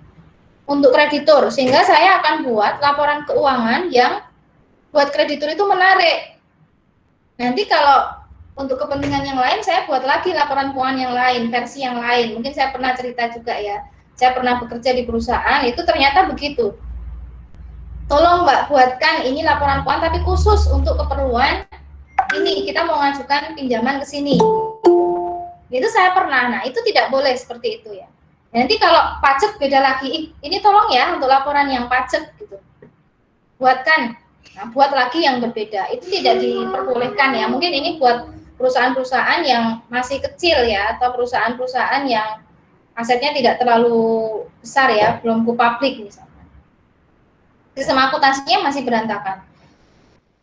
Untuk kreditur, sehingga saya akan buat laporan keuangan yang buat kreditur itu menarik. Nanti kalau untuk kepentingan yang lain, saya buat lagi laporan keuangan yang lain, versi yang lain. Mungkin saya pernah cerita juga ya, saya pernah bekerja di perusahaan, itu ternyata begitu. Tolong Mbak, buatkan ini laporan keuangan, tapi khusus untuk keperluan ini, kita mau ngajukan pinjaman ke sini. Itu saya pernah, nah itu tidak boleh seperti itu ya. Nanti kalau pajak beda lagi, ini tolong ya untuk laporan yang pajak gitu. Buatkan, nah buat lagi yang berbeda, itu tidak diperbolehkan ya. Mungkin ini buat perusahaan-perusahaan yang masih kecil ya, atau perusahaan-perusahaan yang asetnya tidak terlalu besar ya, belum go public misalnya. Sistem akuntansinya masih berantakan.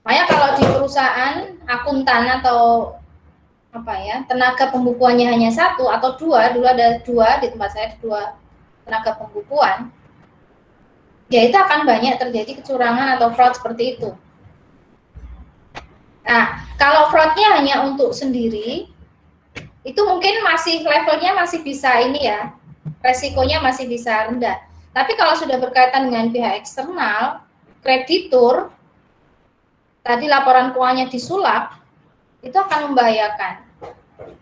Makanya kalau di perusahaan akuntan atau apa ya, tenaga pembukuannya hanya satu atau dua, dulu ada dua, di tempat saya ada dua tenaga pembukuan, ya itu akan banyak terjadi kecurangan atau fraud seperti itu. Nah, kalau fraudnya hanya untuk sendiri, itu mungkin masih levelnya masih bisa ini ya, resikonya masih bisa rendah. Tapi kalau sudah berkaitan dengan pihak eksternal, kreditur, tadi laporan keuangannya disulap, itu akan membahayakan.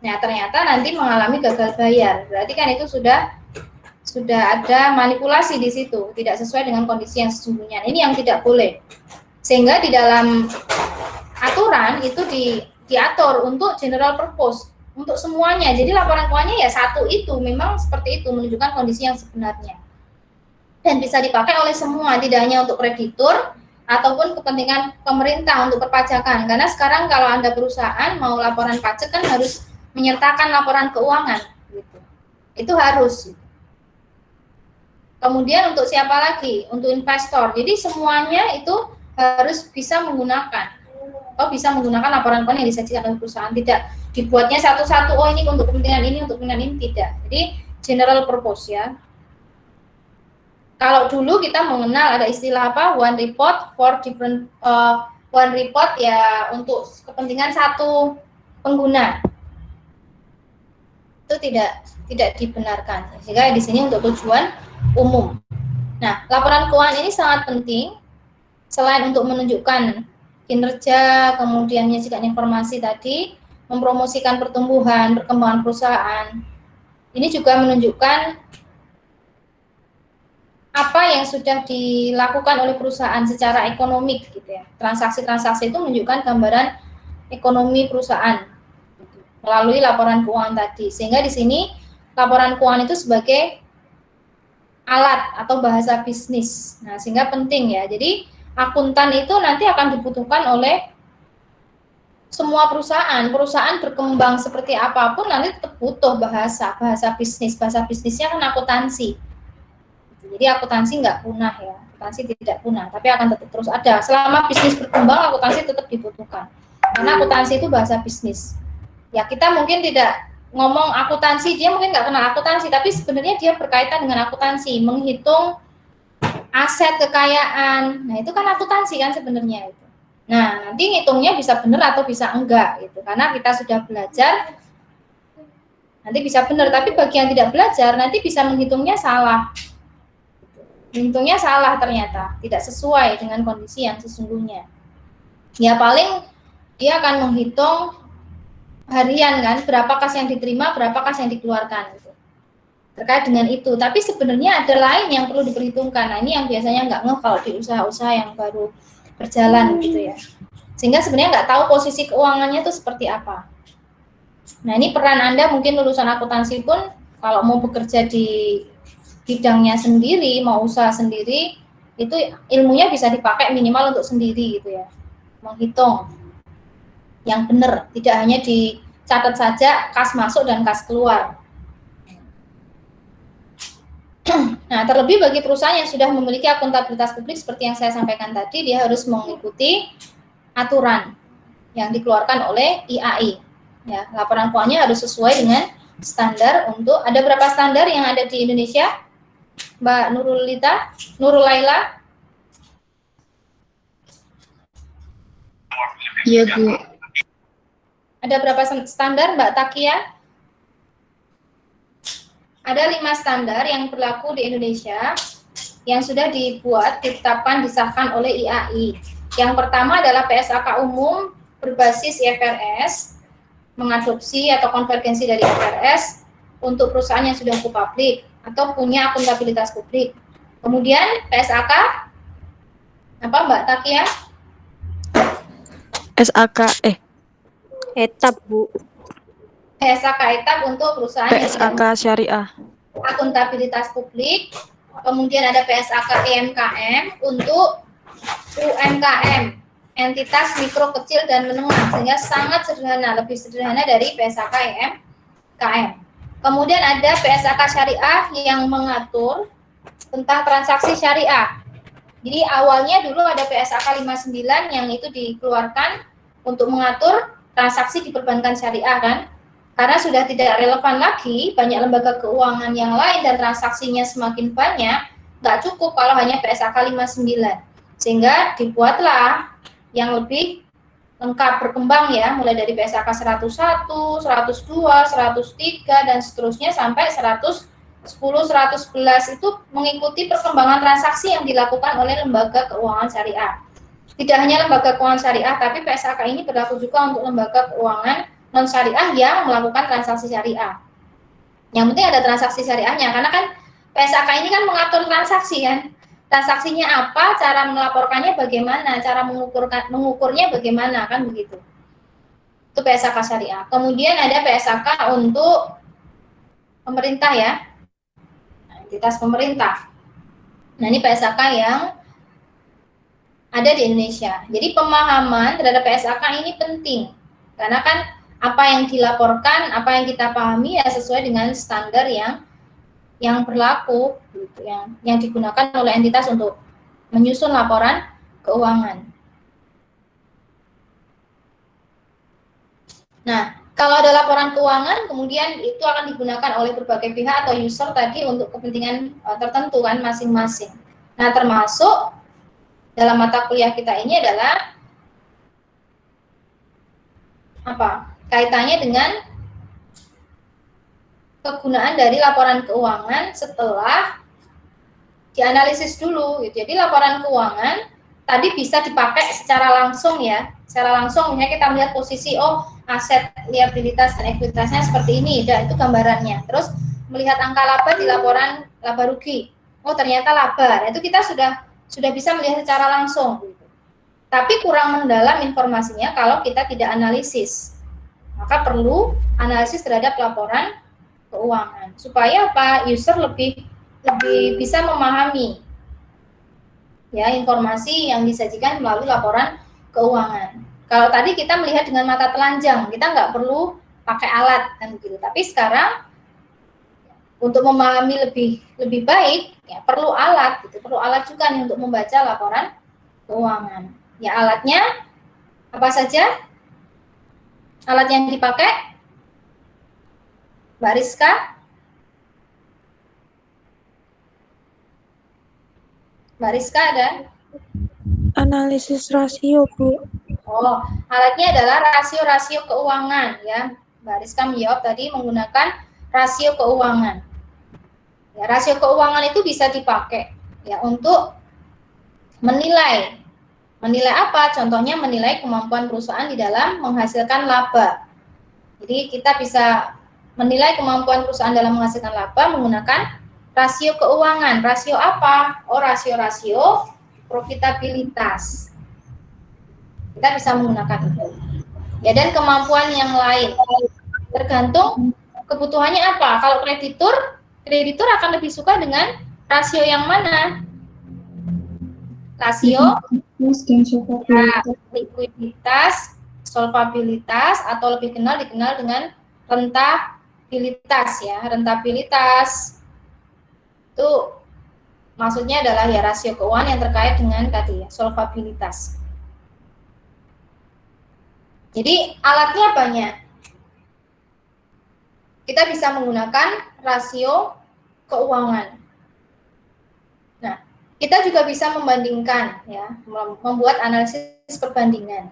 Nah, ternyata nanti mengalami gagal bayar. Berarti kan itu sudah ada manipulasi di situ, tidak sesuai dengan kondisi yang sesungguhnya. Ini yang tidak boleh. Sehingga di dalam aturan itu diatur untuk general purpose, untuk semuanya. Jadi laporan keuangannya ya satu itu, memang seperti itu, menunjukkan kondisi yang sebenarnya. Dan bisa dipakai oleh semua, tidak hanya untuk kreditur, ataupun kepentingan pemerintah untuk perpajakan. Karena sekarang kalau Anda perusahaan mau laporan pajak kan harus menyertakan laporan keuangan. Gitu. Itu harus. Kemudian untuk siapa lagi? Untuk investor. Jadi semuanya itu harus bisa menggunakan. Bisa menggunakan laporan keuangan yang disajikan oleh perusahaan. Tidak dibuatnya satu-satu, oh ini untuk kepentingan ini, untuk kepentingan ini. Tidak. Jadi general purpose ya. Kalau dulu kita mengenal ada istilah apa, one report for different, one report ya untuk kepentingan satu pengguna, itu tidak dibenarkan. Sehingga di sini untuk tujuan umum. Nah, laporan keuangan ini sangat penting selain untuk menunjukkan kinerja, kemudian menyajikan informasi tadi, mempromosikan pertumbuhan, perkembangan perusahaan. Ini juga menunjukkan apa yang sudah dilakukan oleh perusahaan secara ekonomik gitu ya. Transaksi-transaksi itu menunjukkan gambaran ekonomi perusahaan melalui laporan keuangan tadi. Sehingga di sini laporan keuangan itu sebagai alat atau bahasa bisnis. Nah, sehingga penting ya. Jadi akuntan itu nanti akan dibutuhkan oleh semua perusahaan. Perusahaan berkembang seperti apapun nanti tetap butuh bahasa bisnis. Bahasa bisnisnya kan akuntansi. Jadi akuntansi nggak punah ya, akuntansi tidak punah, tapi akan tetap terus ada. Selama bisnis berkembang, akuntansi tetap dibutuhkan. Karena akuntansi itu bahasa bisnis. Ya kita mungkin tidak ngomong akuntansi, dia mungkin nggak kenal akuntansi, tapi sebenarnya dia berkaitan dengan akuntansi, menghitung aset kekayaan. Nah itu kan akuntansi kan sebenarnya itu. Nah nanti ngitungnya bisa benar atau bisa enggak gitu, karena kita sudah belajar, nanti bisa benar, tapi bagi yang tidak belajar nanti bisa menghitungnya salah. Hitungnya salah ternyata, tidak sesuai dengan kondisi yang sesungguhnya. Ya paling dia akan menghitung harian kan, berapa kas yang diterima, berapa kas yang dikeluarkan gitu. Terkait dengan itu, tapi sebenarnya ada lain yang perlu diperhitungkan. Nah ini yang biasanya nggak ngeh kalau di usaha-usaha yang baru berjalan gitu ya. Sehingga sebenarnya nggak tahu posisi keuangannya itu seperti apa. Nah ini peran Anda mungkin lulusan akuntansi pun kalau mau bekerja di bidangnya sendiri, mau usaha sendiri, itu ilmunya bisa dipakai minimal untuk sendiri gitu ya, menghitung yang benar, tidak hanya dicatat saja kas masuk dan kas keluar. Nah, terlebih bagi perusahaan yang sudah memiliki akuntabilitas publik seperti yang saya sampaikan tadi, dia harus mengikuti aturan yang dikeluarkan oleh IAI. Ya, laporan keuangannya harus sesuai dengan standar untuk, ada berapa standar yang ada di Indonesia? Mbak Nurul Laila. Iya, Bu. Ada berapa standar, Mbak Takia? Ada 5 standar yang berlaku di Indonesia yang sudah dibuat, ditetapkan, disahkan oleh IAI. Yang pertama adalah PSAK umum berbasis IFRS, mengadopsi atau konvergensi dari IFRS untuk perusahaan yang sudah go publik atau punya akuntabilitas publik. Kemudian PSAK apa Mbak Takia? SAK etap, Bu. PSAK etap untuk perusahaan PSAK syariah. Akuntabilitas publik. Kemudian ada PSAK EMKM untuk UMKM, entitas mikro, kecil dan menengah, sehingga sangat sederhana, lebih sederhana dari PSAK EMKM. Kemudian ada PSAK syariah yang mengatur tentang transaksi syariah. Jadi awalnya dulu ada PSAK 59 yang itu dikeluarkan untuk mengatur transaksi di perbankan syariah kan. Karena sudah tidak relevan lagi, banyak lembaga keuangan yang lain dan transaksinya semakin banyak, nggak cukup kalau hanya PSAK 59. Sehingga dibuatlah yang lebih lengkap berkembang ya, mulai dari PSAK 101, 102, 103, dan seterusnya sampai 110, 111 itu mengikuti perkembangan transaksi yang dilakukan oleh lembaga keuangan syariah. Tidak hanya lembaga keuangan syariah, tapi PSAK ini berlaku juga untuk lembaga keuangan non-syariah yang melakukan transaksi syariah. Yang penting ada transaksi syariahnya, karena kan PSAK ini kan mengatur transaksi kan. Transaksinya apa, cara melaporkannya bagaimana, cara mengukurnya bagaimana, kan begitu. Itu PSAK syariah. Kemudian ada PSAK untuk pemerintah ya, entitas pemerintah. Nah ini PSAK yang ada di Indonesia. Jadi pemahaman terhadap PSAK ini penting, karena kan apa yang dilaporkan, apa yang kita pahami ya sesuai dengan standar yang berlaku, gitu, yang digunakan oleh entitas untuk menyusun laporan keuangan. Nah, kalau ada laporan keuangan, kemudian itu akan digunakan oleh berbagai pihak atau user tadi untuk kepentingan tertentu kan masing-masing. Nah, termasuk dalam mata kuliah kita ini adalah apa? Kaitannya dengan kegunaan dari laporan keuangan setelah dianalisis dulu gitu. Jadi laporan keuangan tadi bisa dipakai secara langsung ya. Secara langsung misalnya kita melihat posisi aset, liabilitas dan ekuitasnya seperti ini, dan itu gambarannya. Terus melihat angka laba di laporan laba rugi. Oh, ternyata laba. Nah, itu kita sudah bisa melihat secara langsung gitu. Tapi kurang mendalam informasinya kalau kita tidak analisis. Maka perlu analisis terhadap laporan keuangan supaya apa? User lebih bisa memahami ya informasi yang disajikan melalui laporan keuangan. Kalau tadi kita melihat dengan mata telanjang, kita nggak perlu pakai alat kan gitu. Tapi sekarang untuk memahami lebih baik ya perlu alat gitu. Perlu alat juga nih untuk membaca laporan keuangan. Ya alatnya apa saja? Alat yang dipakai Mbak Rizka? Mbak Rizka ada? Analisis rasio, Bu. Oh, alatnya adalah rasio-rasio keuangan ya. Mbak Rizka menjawab tadi menggunakan rasio keuangan. Ya, rasio keuangan itu bisa dipakai ya untuk menilai apa? Contohnya menilai kemampuan perusahaan di dalam menghasilkan laba. Jadi kita bisa menilai kemampuan perusahaan dalam menghasilkan laba menggunakan rasio keuangan. Rasio apa? Oh, rasio-rasio profitabilitas. Kita bisa menggunakan itu. Ya, dan kemampuan yang lain. Tergantung kebutuhannya apa. Kalau kreditur akan lebih suka dengan rasio yang mana? Rasio likuiditas, solvabilitas, atau lebih dikenal dengan rentabilitas ya. Rentabilitas itu maksudnya adalah ya rasio keuangan yang terkait dengan tadi ya, solvabilitas. Jadi alatnya banyak. Kita bisa menggunakan rasio keuangan. Nah, kita juga bisa membandingkan ya, membuat analisis perbandingan.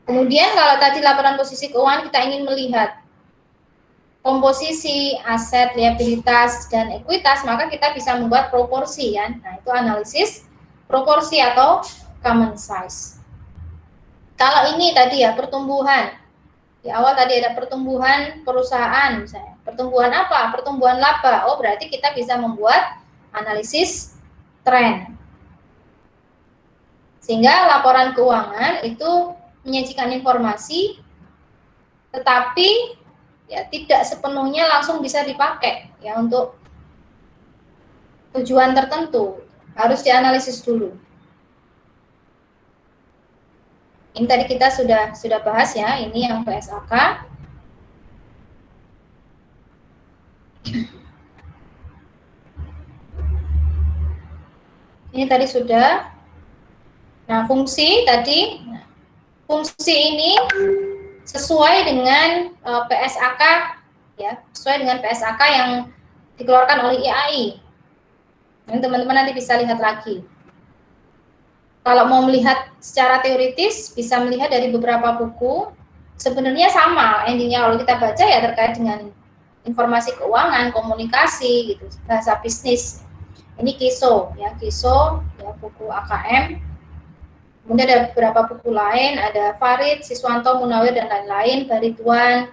Kemudian kalau tadi laporan posisi keuangan kita ingin melihat komposisi aset, liabilitas, dan ekuitas, maka kita bisa membuat proporsi kan. Nah, itu analisis proporsi atau common size. Kalau ini tadi ya pertumbuhan. Di awal tadi ada pertumbuhan perusahaan misalnya. Pertumbuhan apa? Pertumbuhan laba. Oh, berarti kita bisa membuat analisis tren. Sehingga laporan keuangan itu menyajikan informasi tetapi ya tidak sepenuhnya langsung bisa dipakai ya untuk tujuan tertentu. Harus dianalisis dulu. Ini tadi kita sudah bahas ya, ini yang PSAK. Ini tadi sudah. Nah, fungsi tadi, fungsi ini sesuai dengan PSAK ya, sesuai dengan PSAK yang dikeluarkan oleh IAI. Ini teman-teman nanti bisa lihat lagi. Kalau mau melihat secara teoritis, bisa melihat dari beberapa buku. Sebenarnya sama endingnya kalau kita baca ya terkait dengan informasi keuangan, komunikasi, gitu, bahasa bisnis. Ini KISO ya, KISO ya, buku AKM. Kemudian ada beberapa buku lain, ada Farid, Siswanto, Munawir, dan lain-lain, Barituan.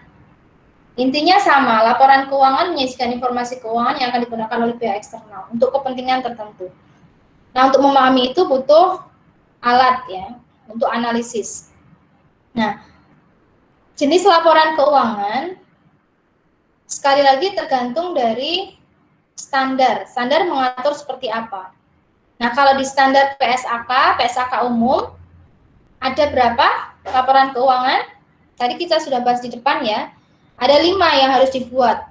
Intinya sama, laporan keuangan menyajikan informasi keuangan yang akan digunakan oleh pihak eksternal untuk kepentingan tertentu. Nah, untuk memahami itu butuh alat ya, untuk analisis. Nah, jenis laporan keuangan, sekali lagi tergantung dari standar. Standar mengatur seperti apa. Nah, kalau di standar PSAK umum, ada berapa laporan keuangan? Tadi kita sudah bahas di depan ya. Ada 5 yang harus dibuat.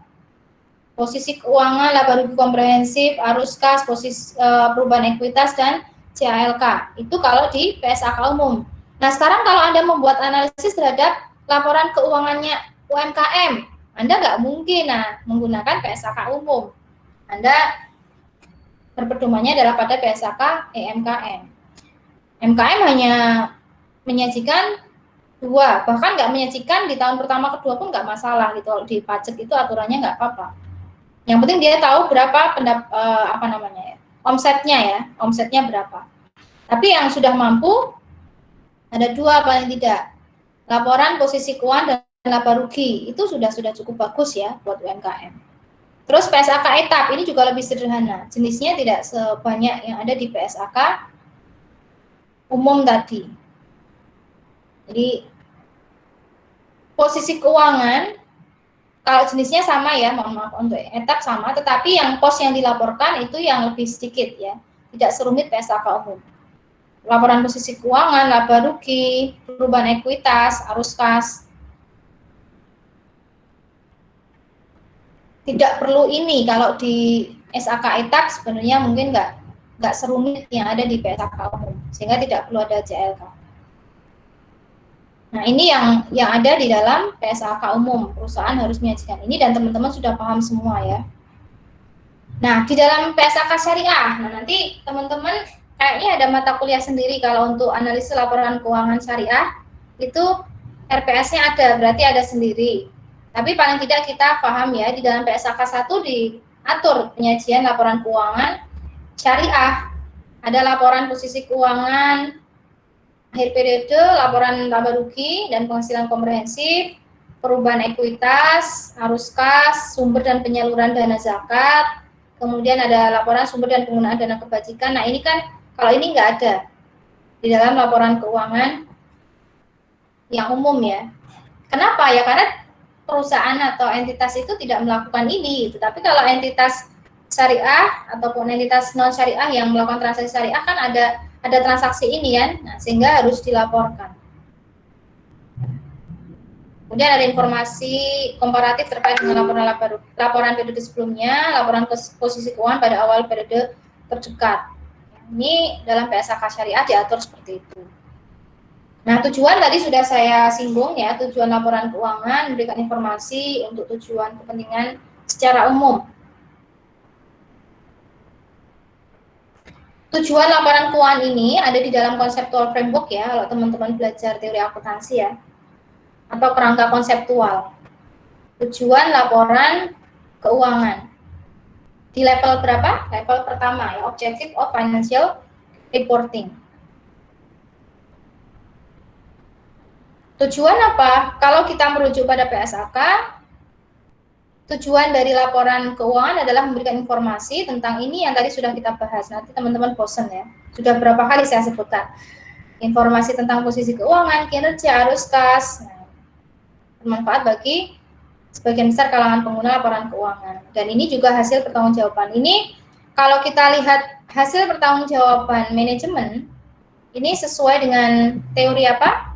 Posisi keuangan, laba rugi komprehensif, arus kas, posisi perubahan ekuitas, dan CALK. Itu kalau di PSAK umum. Nah, sekarang kalau Anda membuat analisis terhadap laporan keuangannya UMKM, Anda nggak mungkin menggunakan PSAK umum. Anda berpedomannya adalah pada PSAK EMKM. MKM hanya menyajikan 2, bahkan nggak menyajikan di tahun pertama kedua pun nggak masalah gitu. Di pajak itu aturannya nggak apa-apa. Yang penting dia tahu berapa omsetnya ya, omsetnya berapa. Tapi yang sudah mampu ada 2 paling tidak, laporan posisi keuangan dan laba rugi, itu sudah cukup bagus ya buat UMKM. Terus PSAK etap ini juga lebih sederhana, jenisnya tidak sebanyak yang ada di PSAK umum tadi. Jadi posisi keuangan kalau jenisnya sama ya, mohon maaf untuk etap sama, tetapi yang pos yang dilaporkan itu yang lebih sedikit ya, tidak serumit PSAK umum. Laporan posisi keuangan, laba rugi, perubahan ekuitas, arus kas. Tidak perlu ini kalau di SAK etap sebenarnya mungkin nggak serumit yang ada di PSAK umum, sehingga tidak perlu ada CLK. Nah, ini yang ada di dalam PSAK umum, perusahaan harus menyajikan ini dan teman-teman sudah paham semua ya. Nah, di dalam PSAK syariah, nah nanti teman-teman kayaknya ada mata kuliah sendiri kalau untuk analisis laporan keuangan syariah, itu RPS-nya ada, berarti ada sendiri. Tapi paling tidak kita paham ya, di dalam PSAK 1 diatur penyajian laporan keuangan syariah. Ada laporan posisi keuangan akhir periode, laporan laba rugi dan penghasilan komprehensif, perubahan ekuitas, arus kas, sumber dan penyaluran dana zakat, kemudian ada laporan sumber dan penggunaan dana kebajikan. Nah, ini kan kalau ini nggak ada di dalam laporan keuangan yang umum ya. Kenapa ya? Karena perusahaan atau entitas itu tidak melakukan ini, gitu. Tapi kalau entitas syariah ataupun entitas non syariah yang melakukan transaksi syariah kan ada transaksi ini kan, nah, sehingga harus dilaporkan. Kemudian ada informasi komparatif terkait dengan laporan periode sebelumnya, laporan posisi keuangan pada awal periode terdekat. Ini dalam PSAK syariah diatur seperti itu. Nah, tujuan tadi sudah saya singgung ya, tujuan laporan keuangan memberikan informasi untuk tujuan kepentingan secara umum. Tujuan laporan keuangan ini ada di dalam conceptual framework ya, kalau teman-teman belajar teori akuntansi ya, atau kerangka konseptual. Tujuan laporan keuangan. Di level berapa? Level pertama ya, Objective of Financial Reporting. Tujuan apa? Kalau kita merujuk pada PSAK, tujuan dari laporan keuangan adalah memberikan informasi tentang ini yang tadi sudah kita bahas. Nanti teman-teman bosan ya. Sudah berapa kali saya sebutkan. Informasi tentang posisi keuangan, kinerja, arus kas. Nah, bermanfaat bagi sebagian besar kalangan pengguna laporan keuangan. Dan ini juga hasil pertanggungjawaban. Ini kalau kita lihat hasil pertanggungjawaban manajemen, ini sesuai dengan teori apa?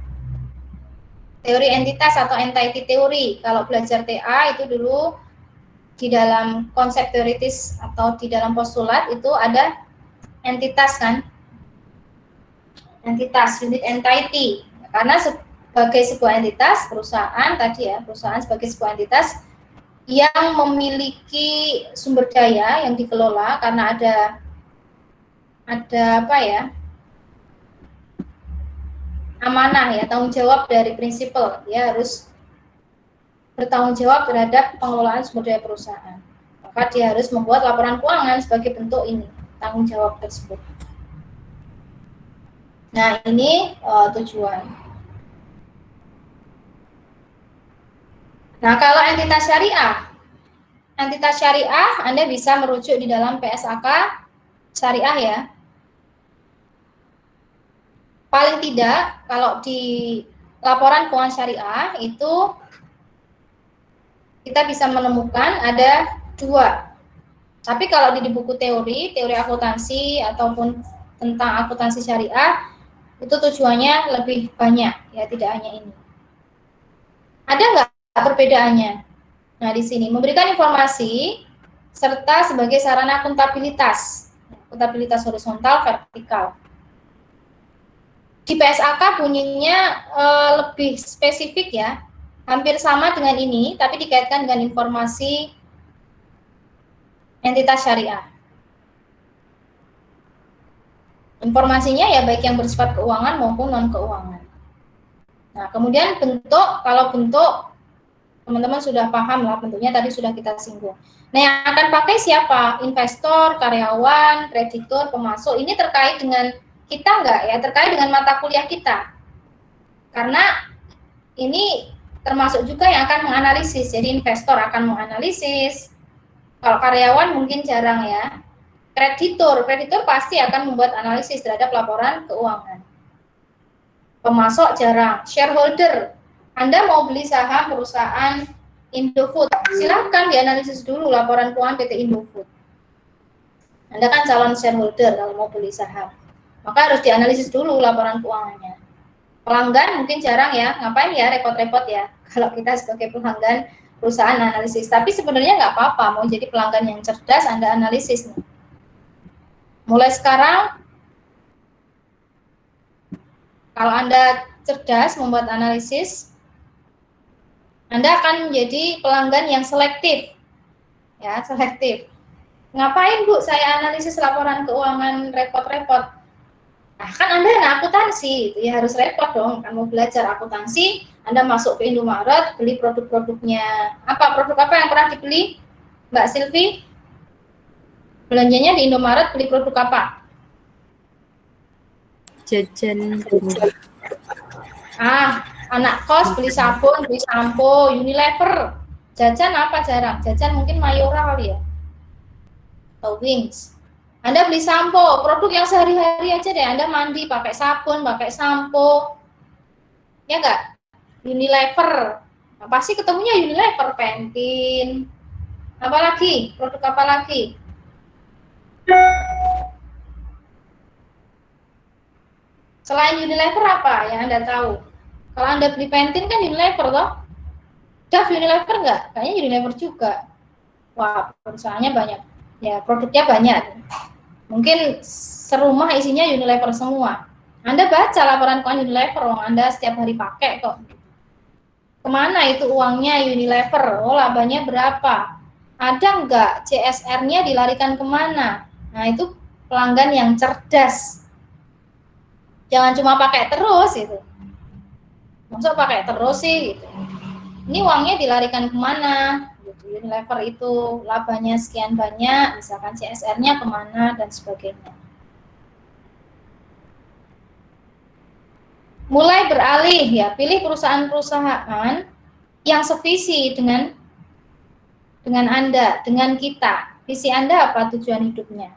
Teori entitas atau entity teori. Kalau belajar TA itu dulu di dalam konsep teoritis atau di dalam postulat itu ada entitas kan, entitas, unit entity. Karena sebagai sebuah entitas perusahaan tadi ya, perusahaan sebagai sebuah entitas yang memiliki sumber daya yang dikelola karena ada apa ya, amanah ya, tanggung jawab dari prinsipal, dia harus bertanggung jawab terhadap pengelolaan sumber daya perusahaan. Maka dia harus membuat laporan keuangan sebagai bentuk ini, tanggung jawab tersebut. Nah, ini tujuan. Nah, kalau entitas syariah Anda bisa merujuk di dalam PSAK syariah ya. Paling tidak, kalau di laporan keuangan syariah itu kita bisa menemukan ada 2. Tapi kalau di buku teori akuntansi ataupun tentang akuntansi syariah, itu tujuannya lebih banyak, ya tidak hanya ini. Ada nggak perbedaannya? Nah, di sini memberikan informasi serta sebagai sarana akuntabilitas horizontal, vertikal. Di PSAK bunyinya lebih spesifik ya, hampir sama dengan ini, tapi dikaitkan dengan informasi entitas syariah. Informasinya ya baik yang bersifat keuangan maupun non-keuangan. Nah, kemudian bentuk, kalau bentuk teman-teman sudah paham lah bentuknya, tadi sudah kita singgung. Nah, yang akan pakai siapa? Investor, karyawan, kreditur, pemasok. Ini terkait dengan kita nggak ya? Terkait dengan mata kuliah kita. Karena ini termasuk juga yang akan menganalisis. Jadi investor akan menganalisis. Kalau karyawan mungkin jarang ya. Kreditur pasti akan membuat analisis terhadap laporan keuangan. Pemasok jarang. Shareholder, Anda mau beli saham perusahaan Indofood, silakan dianalisis dulu laporan keuangan PT Indofood. Anda kan calon shareholder kalau mau beli saham, maka harus dianalisis dulu laporan keuangannya. Pelanggan mungkin jarang ya, ngapain ya repot-repot ya kalau kita sebagai pelanggan perusahaan analisis. Tapi sebenarnya nggak apa-apa, mau jadi pelanggan yang cerdas Anda analisis nih. Mulai sekarang, kalau Anda cerdas membuat analisis, Anda akan menjadi pelanggan yang selektif. Ya, selektif. Ngapain Bu saya analisis laporan keuangan repot-repot? Nah, kan Anda anak akuntansi, ya harus repot dong. Kan mau belajar akuntansi, Anda masuk ke Indomaret, beli produk-produknya. Produk apa yang pernah dibeli, Mbak Silvi? Belanjanya di Indomaret beli produk apa? Jajan. Anak kos beli sabun, beli sampo, Unilever. Jajan apa jarang? Jajan mungkin Mayoral ya. Atau Wings. Anda beli sampo, produk yang sehari-hari aja deh. Anda mandi pakai sabun, pakai sampo. Ya enggak? Unilever. Nah, pasti ketemunya Unilever, Pantene. Apalagi? Produk apa lagi? Selain Unilever apa yang Anda tahu? Kalau Anda beli Pantene kan Unilever toh? Dove Unilever enggak? Kayaknya Unilever juga. Wah, perusahaannya banyak. Ya, produknya banyak. Mungkin serumah isinya Unilever semua. Anda baca laporan keuangan Unilever, Anda setiap hari pakai kok. Kemana itu uangnya Unilever? Oh, labanya berapa? Ada enggak CSR-nya dilarikan kemana? Nah, itu pelanggan yang cerdas. Jangan cuma pakai terus itu. Maksud pakai terus sih gitu. Ini uangnya dilarikan kemana? Gitu. Unilever itu labanya sekian banyak, misalkan CSR-nya kemana dan sebagainya. Mulai beralih ya, pilih perusahaan-perusahaan yang sevisi dengan Anda, dengan kita. Visi Anda apa tujuan hidupnya?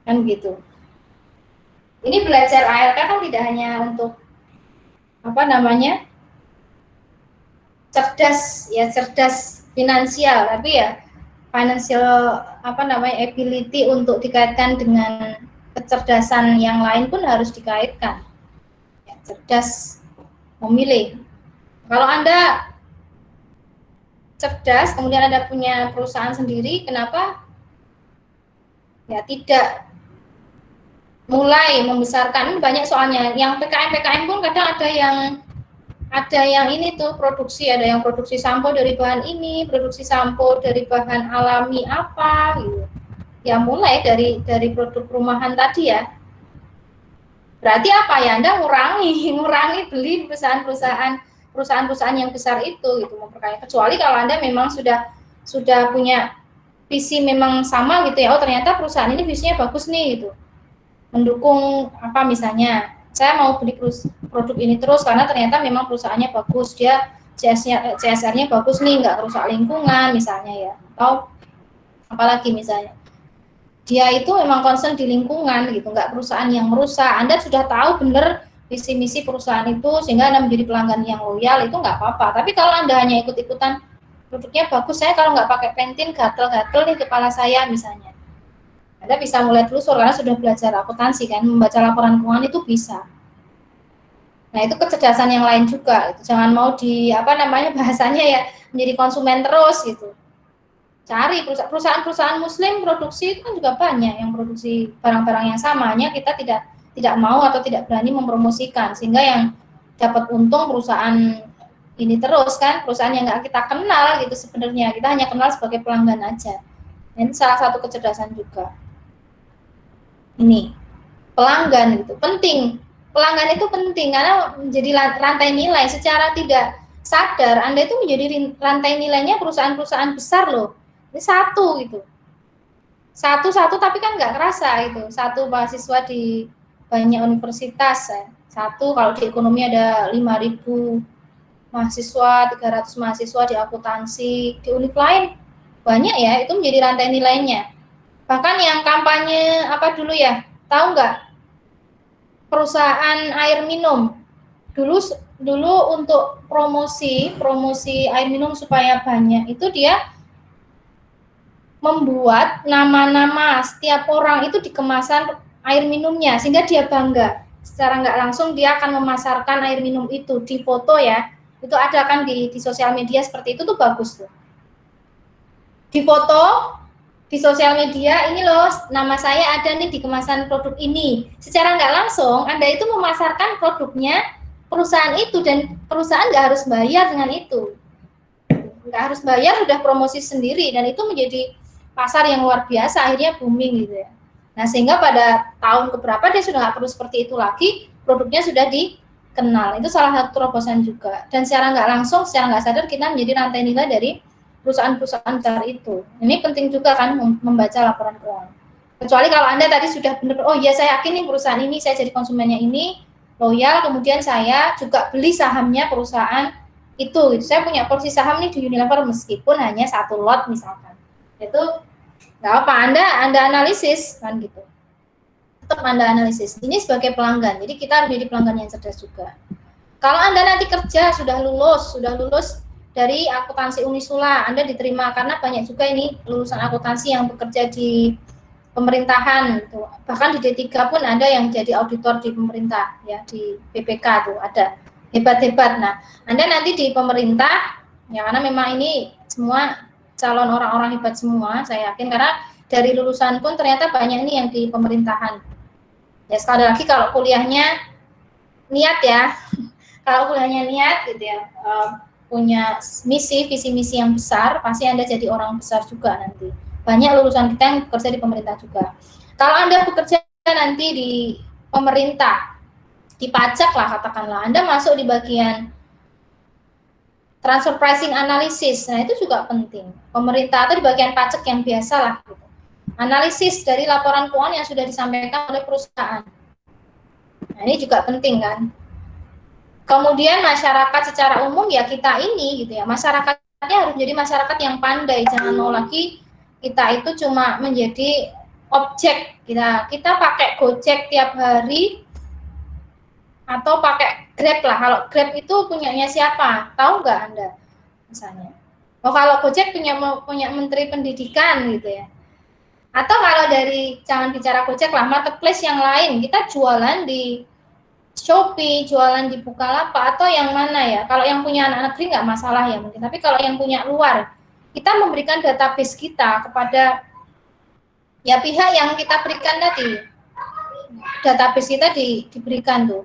Kan gitu. Ini belajar ALK kan tidak hanya untuk cerdas finansial, tapi ya financial ability untuk dikaitkan dengan kecerdasan yang lain pun harus dikaitkan. Ya, cerdas memilih. Kalau Anda cerdas, kemudian Anda punya perusahaan sendiri, kenapa? Ya tidak mulai membesarkan, banyak soalnya. Yang PKM pun kadang ada yang ini tuh produksi, ada yang produksi sampo dari bahan ini, produksi sampo dari bahan alami apa gitu. Ya mulai dari produk rumahan tadi ya. Berarti apa ya? Anda ngurangi beli perusahaan yang besar itu gitu, memperkaya. Kecuali kalau Anda memang sudah punya visi memang sama gitu ya. Oh, ternyata perusahaan ini visinya bagus nih gitu. Mendukung apa misalnya, saya mau beli produk ini terus karena ternyata memang perusahaannya bagus, dia CSR-nya bagus nih, nggak rusak lingkungan misalnya ya, atau apalagi misalnya dia itu memang concern di lingkungan gitu, nggak perusahaan yang merusak. Anda sudah tahu benar visi misi perusahaan itu sehingga Anda menjadi pelanggan yang loyal, itu nggak apa-apa. Tapi kalau Anda hanya ikut-ikutan produknya bagus, saya kalau nggak pakai Pantene gatel-gatel nih kepala saya misalnya, Anda bisa mulai telusur karena sudah belajar akuntansi kan, membaca laporan keuangan itu bisa. Nah, itu kecerdasan yang lain juga gitu. Jangan mau bahasanya ya menjadi konsumen terus gitu. Cari perusahaan-perusahaan muslim produksi itu kan juga banyak yang produksi barang-barang yang sama, hanya kita tidak mau atau tidak berani mempromosikan, sehingga yang dapat untung perusahaan ini terus kan, perusahaan yang nggak kita kenal gitu sebenarnya, kita hanya kenal sebagai pelanggan aja. Ini salah satu kecerdasan juga. Ini pelanggan gitu penting, pelanggan itu penting karena menjadi rantai nilai. Secara tidak sadar Anda itu menjadi rantai nilainya perusahaan-perusahaan besar loh. Ini satu gitu, satu tapi kan nggak kerasa itu, satu mahasiswa di banyak universitas ya. Satu kalau di ekonomi ada 5.000 mahasiswa, 300 mahasiswa di akuntansi, di univ lain banyak ya, itu menjadi rantai nilainya. Bahkan yang kampanye apa dulu ya, tahu nggak, perusahaan air minum dulu untuk promosi air minum supaya banyak, itu dia membuat nama-nama setiap orang itu di kemasan air minumnya sehingga dia bangga. Secara nggak langsung dia akan memasarkan air minum itu di foto ya, itu ada kan di sosial media seperti itu tuh bagus tuh. Di foto di sosial media, ini loh nama saya ada nih di kemasan produk ini. Secara nggak langsung Anda itu memasarkan produknya perusahaan itu, dan perusahaan nggak harus bayar dengan itu, nggak harus bayar, sudah promosi sendiri, dan itu menjadi pasar yang luar biasa, akhirnya booming gitu ya. Nah, sehingga pada tahun keberapa dia sudah nggak perlu seperti itu lagi, produknya sudah dikenal. Itu salah satu terobosan juga. Dan secara nggak langsung, secara nggak sadar kita menjadi rantai nilai dari perusahaan-perusahaan besar itu. Ini penting juga kan membaca laporan keuangan. Kecuali kalau Anda tadi sudah benar, oh iya saya yakin nih perusahaan ini, saya jadi konsumennya ini, loyal, kemudian saya juga beli sahamnya perusahaan itu. Saya punya porsi saham nih di Unilever meskipun hanya 1 lot misalkan. Itu nggak apa, Anda analisis kan gitu, tetap Anda analisis. Ini sebagai pelanggan, jadi kita harus menjadi pelanggan yang cerdas juga. Kalau Anda nanti kerja sudah lulus dari akuntansi Unisula, Anda diterima, karena banyak juga ini lulusan akuntansi yang bekerja di pemerintahan gitu. Bahkan di D3 pun ada yang jadi auditor di pemerintah ya, di BPK tuh ada hebat-hebat. Nah, Anda nanti di pemerintah ya, karena memang ini semua calon orang-orang hebat semua, saya yakin, karena dari lulusan pun ternyata banyak nih yang di pemerintahan. Ya sekali lagi kalau kuliahnya niat ya, kalau kuliahnya niat gitu ya, punya visi misi yang besar, pasti Anda jadi orang besar juga nanti. Banyak lulusan kita yang bekerja di pemerintah juga. Kalau Anda bekerja nanti di pemerintah, di pajak lah katakanlah, Anda masuk di bagian transfer pricing analysis, nah itu juga penting. Pemerintah atau di bagian pajak yang biasa lah gitu. Analisis dari laporan keuangan yang sudah disampaikan oleh perusahaan. Nah ini juga penting kan. Kemudian masyarakat secara umum ya, kita ini gitu ya, masyarakatnya harus menjadi masyarakat yang pandai. Jangan mau lagi kita itu cuma menjadi objek. Kita pakai Gojek tiap hari atau pakai Grab lah. Kalau Grab itu punyanya siapa? Tahu nggak Anda? Misalnya. Oh, kalau Gojek punya Menteri Pendidikan gitu ya. Atau kalau dari, jangan bicara Gojek lah, marketplace yang lain, kita jualan di Shopee, jualan di Bukalapak, atau yang mana ya? Kalau yang punya anak negeri nggak masalah ya mungkin. Tapi kalau yang punya luar, kita memberikan database kita kepada ya pihak yang kita berikan tadi. database kita diberikan tuh,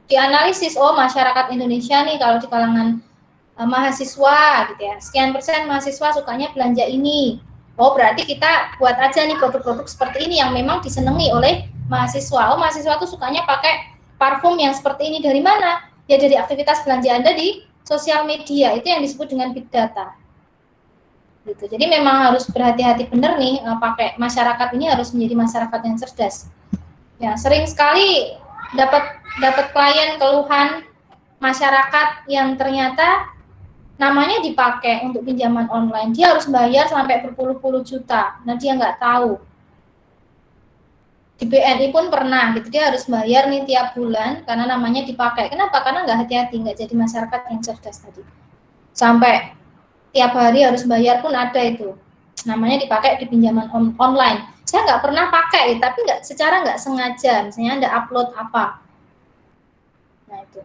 dianalisis, oh masyarakat Indonesia nih kalau di kalangan mahasiswa gitu ya, sekian persen mahasiswa sukanya belanja ini. Oh berarti kita buat aja nih produk-produk seperti ini yang memang disenangi oleh mahasiswa. Oh mahasiswa tuh sukanya pakai parfum yang seperti ini, dari mana? Ya dari aktivitas belanja Anda di sosial media, itu yang disebut dengan big data. Gitu. Jadi memang harus berhati-hati benar nih, pakai masyarakat ini harus menjadi masyarakat yang cerdas. Ya sering sekali dapat klien keluhan masyarakat yang ternyata namanya dipakai untuk pinjaman online, dia harus bayar sampai berpuluh-puluh juta. Nah dia nggak tahu. Di BNI pun pernah gitu, dia harus bayar nih tiap bulan karena namanya dipakai. Kenapa? Karena nggak hati-hati, nggak jadi masyarakat yang cerdas tadi. Sampai tiap hari harus bayar pun ada itu. Namanya dipakai di pinjaman online. Saya nggak pernah pakai, tapi secara nggak sengaja, misalnya Anda upload apa. Nah itu.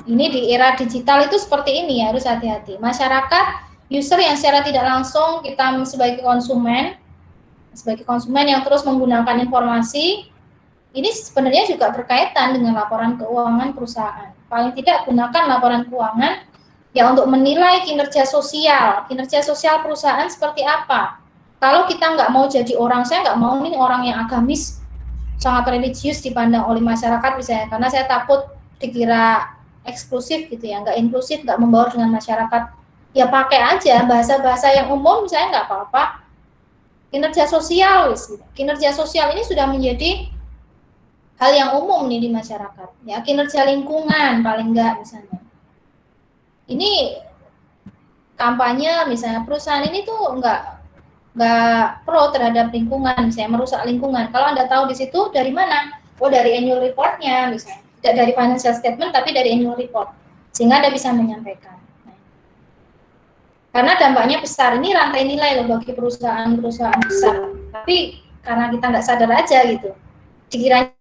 Ini di era digital itu seperti ini, harus hati-hati. Masyarakat, user yang secara tidak langsung kita sebagai konsumen yang terus menggunakan informasi, ini sebenarnya juga berkaitan dengan laporan keuangan perusahaan. Paling tidak gunakan laporan keuangan ya untuk menilai kinerja sosial perusahaan seperti apa. Kalau kita nggak mau jadi orang, saya nggak mau nih orang yang agamis, sangat religius dipandang oleh masyarakat misalnya, karena saya takut dikira eksklusif gitu ya, nggak inklusif, nggak membaur dengan masyarakat. Ya pakai aja bahasa-bahasa yang umum, misalnya nggak apa-apa. Kinerja sosial, kinerja sosial ini sudah menjadi hal yang umum nih di masyarakat. Ya kinerja lingkungan paling nggak misalnya. Ini kampanye misalnya perusahaan ini tuh nggak pro terhadap lingkungan, misalnya merusak lingkungan. Kalau Anda tahu di situ dari mana? Oh dari annual report-nya misalnya. Tidak dari financial statement tapi dari annual report. Sehingga Anda bisa menyampaikan. Karena dampaknya besar, ini rantai nilai loh bagi perusahaan-perusahaan besar. Tapi karena kita nggak sadar aja gitu. Dikiranya